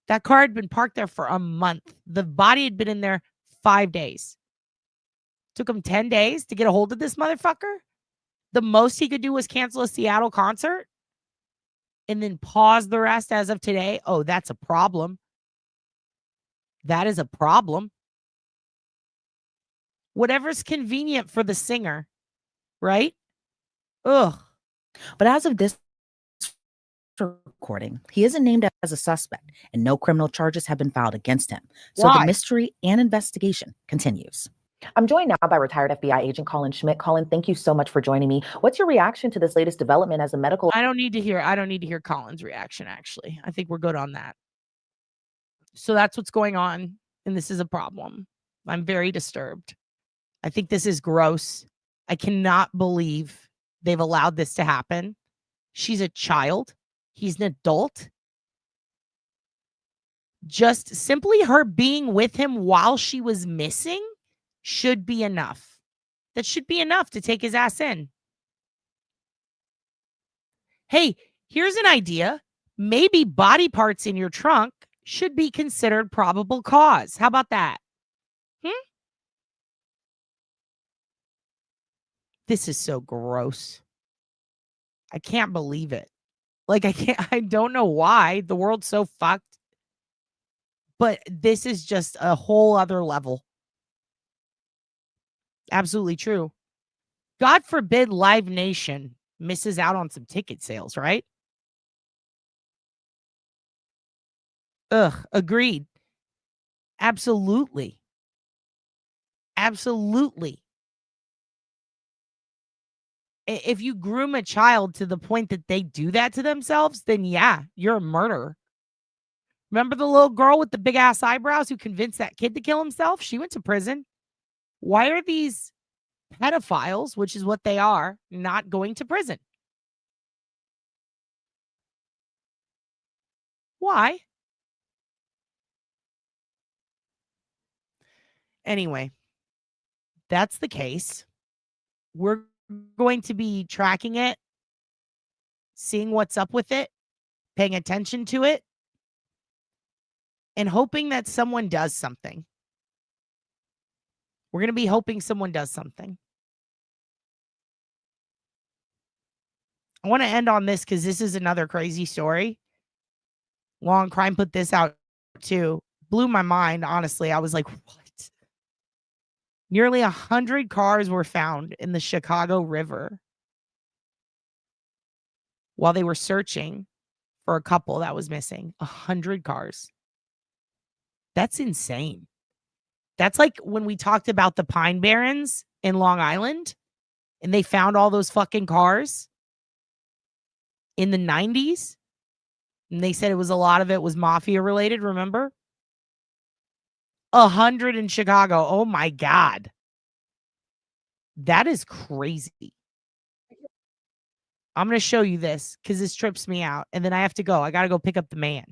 that car had been parked there for a month. The body had been in there 5 days. Took him 10 days to get a hold of this motherfucker. The most he could do was cancel a Seattle concert and then pause the rest as of today. Oh, that's a problem. That is a problem. Whatever's convenient for the singer, right? Ugh. But as of this recording, he isn't named as a suspect, and no criminal charges have been filed against him. So Why? the mystery and investigation continues. I'm joined now by retired FBI agent Colin Schmidt. Colin, thank you so much for joining me. What's your reaction to this latest development as a medical? I don't need to hear Colin's reaction, actually. I think we're good on that. So that's what's going on, and this is a problem. I'm very disturbed. I think this is gross. I cannot believe they've allowed this to happen. She's a child. He's an adult. Just simply her being with him while she was missing should be enough. That should be enough to take his ass in. Hey, here's an idea. Maybe body parts in your trunk should be considered probable cause. How about that? This is so gross. I can't believe it. Like, I don't know why. The world's so fucked. But this is just a whole other level. Absolutely true. God forbid Live Nation misses out on some ticket sales, right? Ugh, agreed. Absolutely. Absolutely. If you groom a child to the point that they do that to themselves, then yeah, you're a murderer. Remember the little girl with the big ass eyebrows who convinced that kid to kill himself? She went to prison. Why are these pedophiles, which is what they are, not going to prison? Why? Anyway, that's the case. We're going to be tracking it, seeing what's up with it, paying attention to it, and hoping that someone does something. We're going to be hoping someone does something. I want to end on this because this is another crazy story. Long Crime put this out too. Blew my mind, honestly. I was like, what? Nearly 100 cars were found in the Chicago River while they were searching for a couple that was missing. 100 cars. That's insane. That's like when we talked about the Pine Barrens in Long Island and they found all those fucking cars in the 90s. And they said a lot of it was mafia related, remember? 100 in Chicago. Oh my God. That is crazy. I'm going to show you this because this trips me out. And then I have to go. I got to go pick up the man.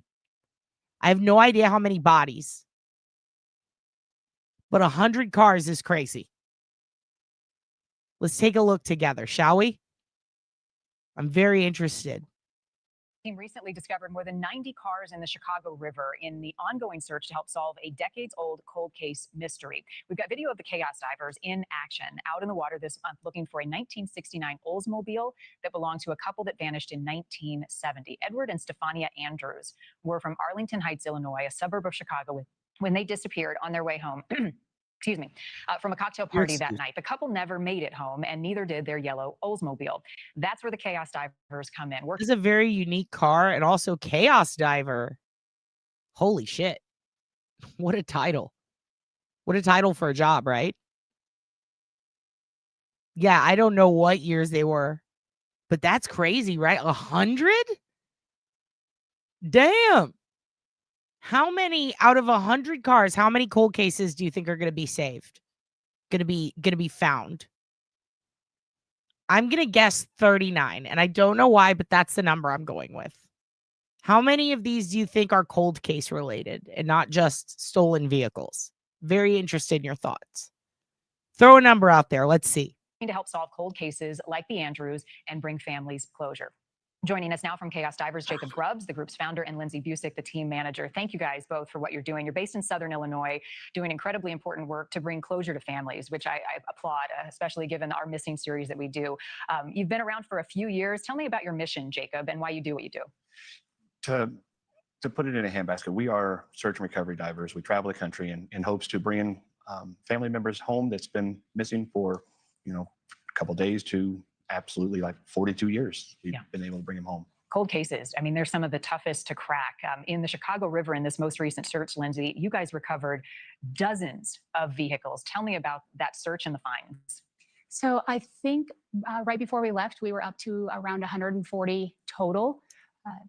I have no idea how many bodies. But 100 cars is crazy. Let's take a look together, shall we? I'm very interested. Team recently discovered more than 90 cars in the Chicago River in the ongoing search to help solve a decades-old cold case mystery. We've got video of the chaos divers in action out in the water this month looking for a 1969 Oldsmobile that belonged to a couple that vanished in 1970. Edward and Stefania Andrews were from Arlington Heights, Illinois, a suburb of Chicago, when they disappeared on their way home. Excuse me, from a cocktail party that night. The couple never made it home, and neither did their yellow Oldsmobile. That's where the chaos divers come in. This is a very unique car and also chaos diver. Holy shit. What a title. What a title for a job, right? Yeah, I don't know what years they were, but that's crazy, right? 100? Damn. How many out of 100 cars, how many cold cases do you think are going to be saved? Going to be found? I'm going to guess 39, and I don't know why, but that's the number I'm going with. How many of these do you think are cold case related and not just stolen vehicles? Very interested in your thoughts. Throw a number out there. Let's see. To help solve cold cases like the Andrews and bring families closure. Joining us now from Chaos Divers, Jacob Grubbs, the group's founder, and Lindsay Busick, the team manager. Thank you guys both for what you're doing. You're based in Southern Illinois, doing incredibly important work to bring closure to families, which I applaud, especially given our missing series that we do. You've been around for a few years. Tell me about your mission, Jacob, and why you do what you do. To put it in a handbasket, we are search and recovery divers. We travel the country in hopes to bring in family member's home that's been missing for, a couple days to absolutely like 42 years. We've been able to bring him home. Cold cases. I mean, they're some of the toughest to crack. In the Chicago River, in this most recent search, Lindsay, you guys recovered dozens of vehicles. Tell me about that search and the finds. So I think right before we left, we were up to around 140 total.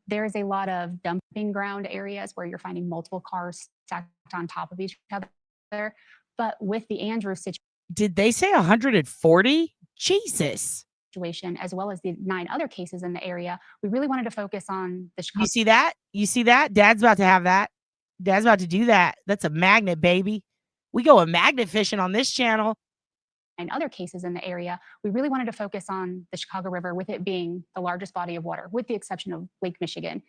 There's a lot of dumping ground areas where you're finding multiple cars stacked on top of each other. But with the Andrews situation, did they say 140? Jesus. As well as the 9 other cases in the area, we really wanted to focus on the Chicago. You see that? You see that? Dad's about to have that. Dad's about to do that. That's a magnet, baby. We go a magnet fishing on this channel. And other cases in the area, we really wanted to focus on the Chicago River, with it being the largest body of water, with the exception of Lake Michigan.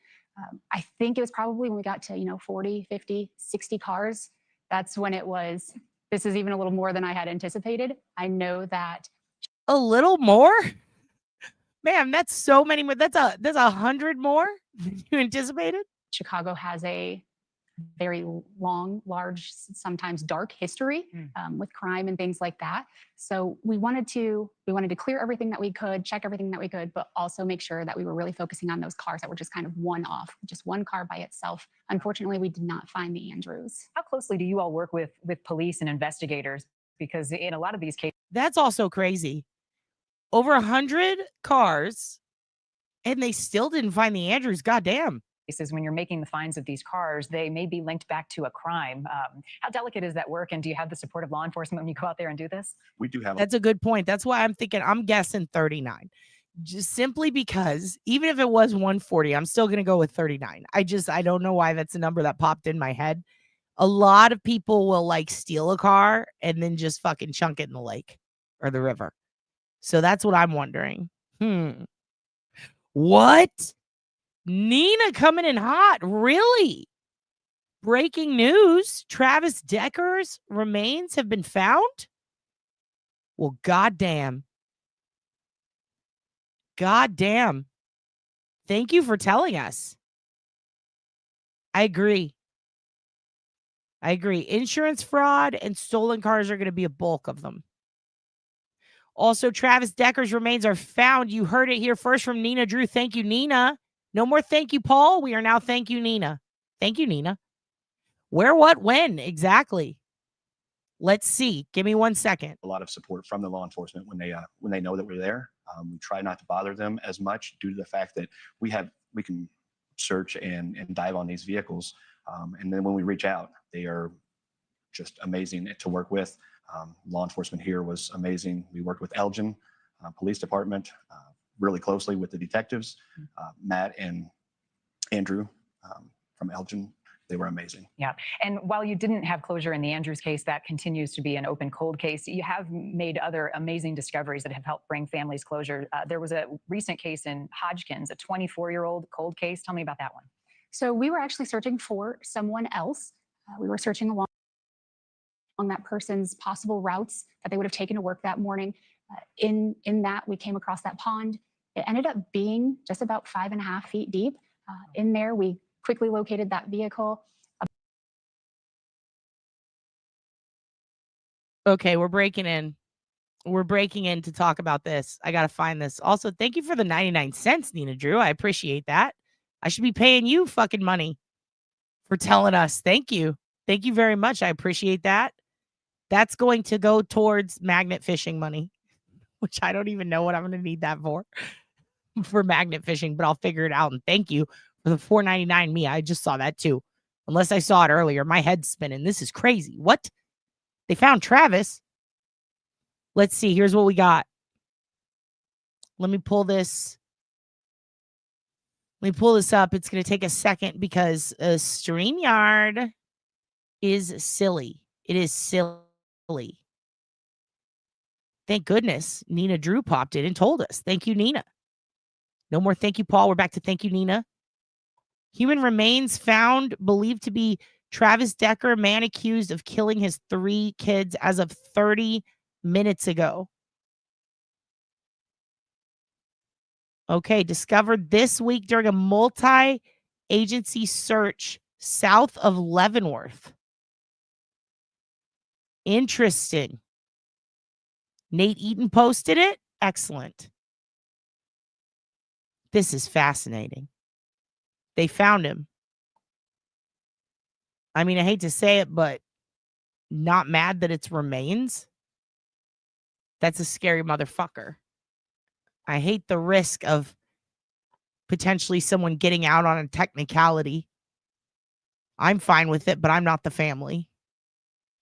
I think it was probably when we got to 40, 50, 60 cars. That's when it was. This is even a little more than I had anticipated. I know that. A little more? Man, that's so many more. That's 100 more than you anticipated? Chicago has a very long, large, sometimes dark history with crime and things like that. So we wanted to clear everything that we could, check everything that we could, but also make sure that we were really focusing on those cars that were just kind of one-off, just one car by itself. Unfortunately, we did not find the Andrews. How closely do you all work with police and investigators? Because in a lot of these cases, that's also crazy. Over 100 cars, and they still didn't find the Andrews. Goddamn. When you're making the finds of these cars, they may be linked back to a crime. How delicate is that work? And do you have the support of law enforcement when you go out there and do this? We do have. That's a good point. That's why I'm guessing 39. Just simply because even if it was 140, I'm still going to go with 39. I don't know why that's a number that popped in my head. A lot of people will like steal a car and then just fucking chunk it in the lake or the river. So that's what I'm wondering. What? Nina coming in hot. Really? Breaking news. Travis Decker's remains have been found? Well, goddamn. Goddamn. Thank you for telling us. I agree. Insurance fraud and stolen cars are going to be a bulk of them. Also, Travis Decker's remains are found. You heard it here first from Nina Drew. Thank you, Nina. No more thank you, Paul. We are now thank you, Nina. Thank you, Nina. Where, what, when? Exactly. Let's see. Give me 1 second. A lot of support from the law enforcement when they know that we're there. We try not to bother them as much due to the fact that we can search and dive on these vehicles. And then when we reach out, they are just amazing to work with. Law enforcement here was amazing. We worked with Elgin Police Department really closely with the detectives, Matt and Andrew from Elgin. They were amazing. Yeah. And while you didn't have closure in the Andrews case, that continues to be an open cold case. You have made other amazing discoveries that have helped bring families closure. There was a recent case in Hodgkins, a 24-year-old cold case. Tell me about that one. So we were actually searching for someone else. We were searching along that person's possible routes that they would have taken to work that morning. In that, we came across that pond. It ended up being just about 5.5 feet deep. In there, we quickly located that vehicle. Okay, we're breaking in. We're breaking in to talk about this. I got to find this. Also, thank you for the 99 cents, Nina Drew. I appreciate that. I should be paying you fucking money for telling us. Thank you. Thank you very much. I appreciate that. That's going to go towards magnet fishing money, which I don't even know what I'm going to need that for magnet fishing, but I'll figure it out. And thank you for the $4.99 me. I just saw that too. Unless I saw it earlier. My head's spinning. This is crazy. What? They found Travis. Let's see. Here's what we got. Let me pull this. Let me pull this up. It's going to take a second because StreamYard is silly. It is silly. Thank goodness Nina Drew popped in and told us. Thank you, Nina. No more thank you, Paul. We're back to thank you, Nina. Human remains found, believed to be Travis Decker, man accused of killing his 3 kids as of 30 minutes ago. Okay, discovered this week during a multi-agency search south of Leavenworth. Interesting. Nate Eaton posted it. Excellent. This is fascinating. They found him. I mean, I hate to say it, but not mad that it's remains. That's a scary motherfucker. I hate the risk of potentially someone getting out on a technicality. I'm fine with it, but I'm not the family.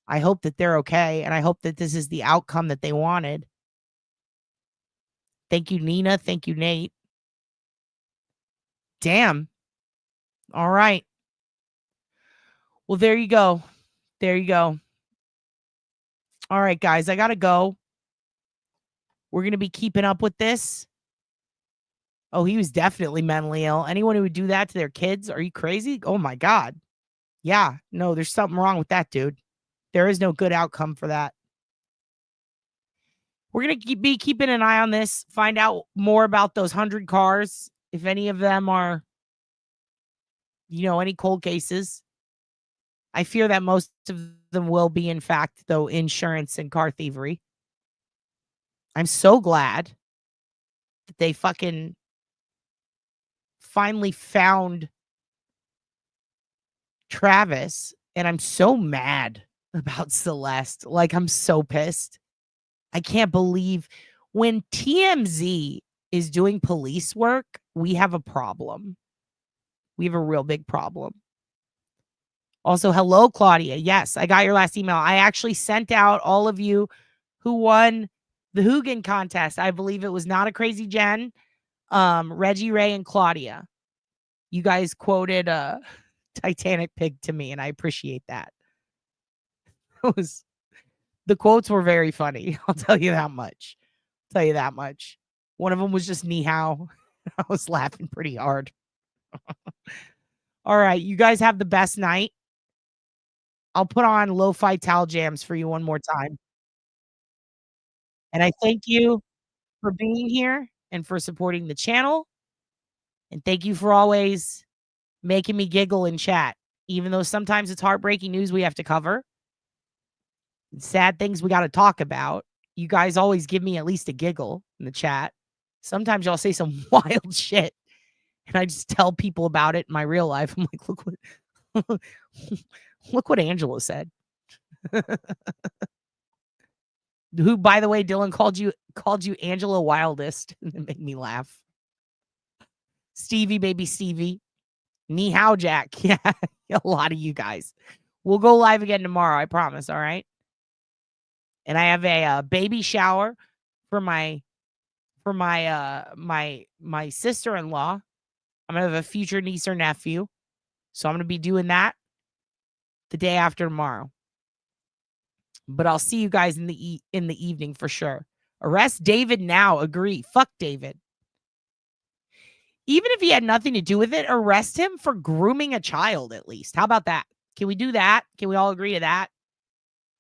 I hope that they're okay, and I hope that this is the outcome that they wanted. Thank you, Nina. Thank you, Nate. Damn. All right. Well, there you go. There you go. All right, guys, I got to go. We're going to be keeping up with this. Oh, he was definitely mentally ill. Anyone who would do that to their kids, are you crazy? Oh, my God. Yeah, no, there's something wrong with that, dude. There is no good outcome for that. We're going to be keeping an eye on this, find out more about those 100 cars, if any of them are, you know, any cold cases. I fear that most of them will be, in fact, though, insurance and car thievery. I'm so glad that they fucking finally found Travis, and I'm so mad about Celeste. Like, I'm so pissed. I can't believe when TMZ is doing police work, we have a problem. We have a real big problem. Also, hello, Claudia. Yes, I got your last email. I actually sent out all of you who won the Hugin contest. I believe it was Not a Crazy Jen, Reggie Ray, and Claudia. You guys quoted Titanic Pig to me, and I appreciate that. The quotes were very funny. I'll tell you that much. One of them was just ni hao. I was laughing pretty hard. All right, you guys have the best night. I'll put on Lo-Fi Towel Jams for you one more time. And I thank you for being here and for supporting the channel. And thank you for always making me giggle in chat, even though sometimes it's heartbreaking news we have to cover. Sad things we got to talk about. You guys always give me at least a giggle in the chat. Sometimes y'all say some wild shit, and I just tell people about it in my real life. I'm like, look what Angela said. Who, by the way, Dylan called you Angela Wildest. It made me laugh. Stevie, baby Stevie. Ni hao, Jack. Yeah, a lot of you guys. We'll go live again tomorrow, I promise, all right? And I have a baby shower for my sister-in-law. I'm gonna have a future niece or nephew, so I'm gonna be doing that the day after tomorrow. But I'll see you guys in the evening for sure. Arrest David now. Agree. Fuck David. Even if he had nothing to do with it, arrest him for grooming a child at least. How about that? Can we do that? Can we all agree to that?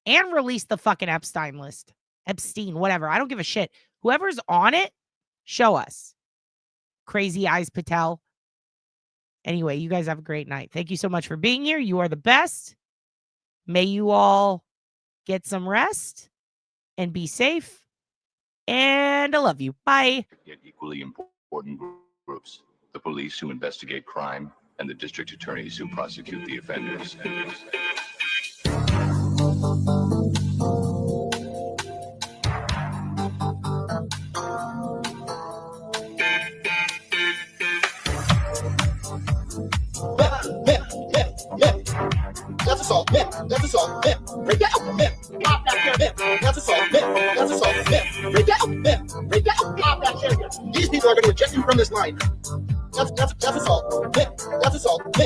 And release the fucking Epstein list. Epstein, whatever. I don't give a shit. Whoever's on it, show us. Crazy Eyes Patel. Anyway, you guys have a great night. Thank you so much for being here. You are the best. May you all get some rest and be safe. And I love you. Bye. Yet equally important groups. The police who investigate crime and the district attorneys who prosecute the offenders. That's assault. That's assault. Break out. Pop that chair. That's assault. That's assault. Break out. Break out. Pop that chair. These people are going to eject you from this line. That's assault. That's assault. You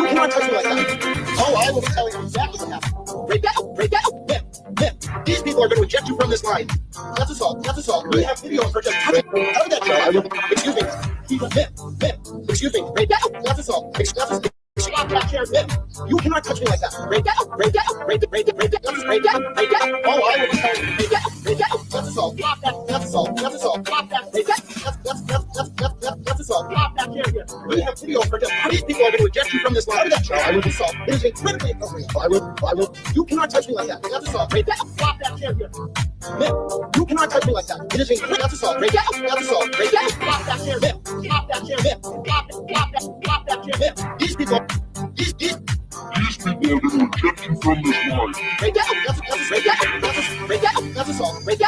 cannot touch me like that. Oh, I will be telling you exactly what happened. Break out. Break out. These people are going to eject you from this line. That's assault. That's assault. We have video for just touching out of that chair. Excuse me. Excuse me. Break out. That's assault. That's assault. Stop that chair, you cannot touch me like that. Break out, break out, break it, break it, break it. Let's break out, break out. Oh, I will be telling you. Break out, break out. That's assault. Drop that. That's assault. That's assault. Drop that. Hey, that's assault. Drop that. Here. We have video for just how these people are going to eject you from this line. Out of that child. I will assault. It is incredibly appropriate. I will. You cannot touch me like that. That's assault. Right. Drop that chair here. Man, you cannot touch me like that. It is incredible. That's assault. Right. That's assault. Right. Drop that chair. Drop that chair. Drop that chair. These people are going to eject you from this line. Right. That's assault. Right.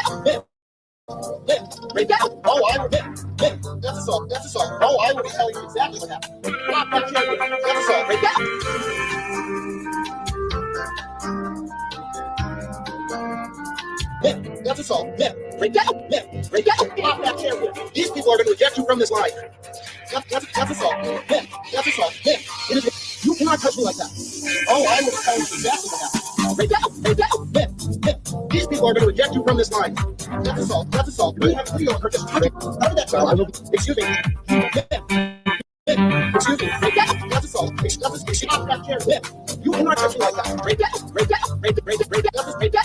Right down. Oh, I will. That's assault. That's assault. Oh, I will be telling you exactly what happened. Drop that chair. That's assault. Right down. That's assault. Right down. Right down. Drop that chair. These people are going to eject you from this line. That's assault. That's assault. It is. You cannot touch me like that. Oh, I will be telling you exactly what happened. Right down. These people are going to eject you from this line. That's assault. That's assault. We have video for just touching. Out of that child. I will. Excuse me. Excuse me. That's assault. Excuse me. That chair. You cannot touch me like that. Right down. Right down. Right down.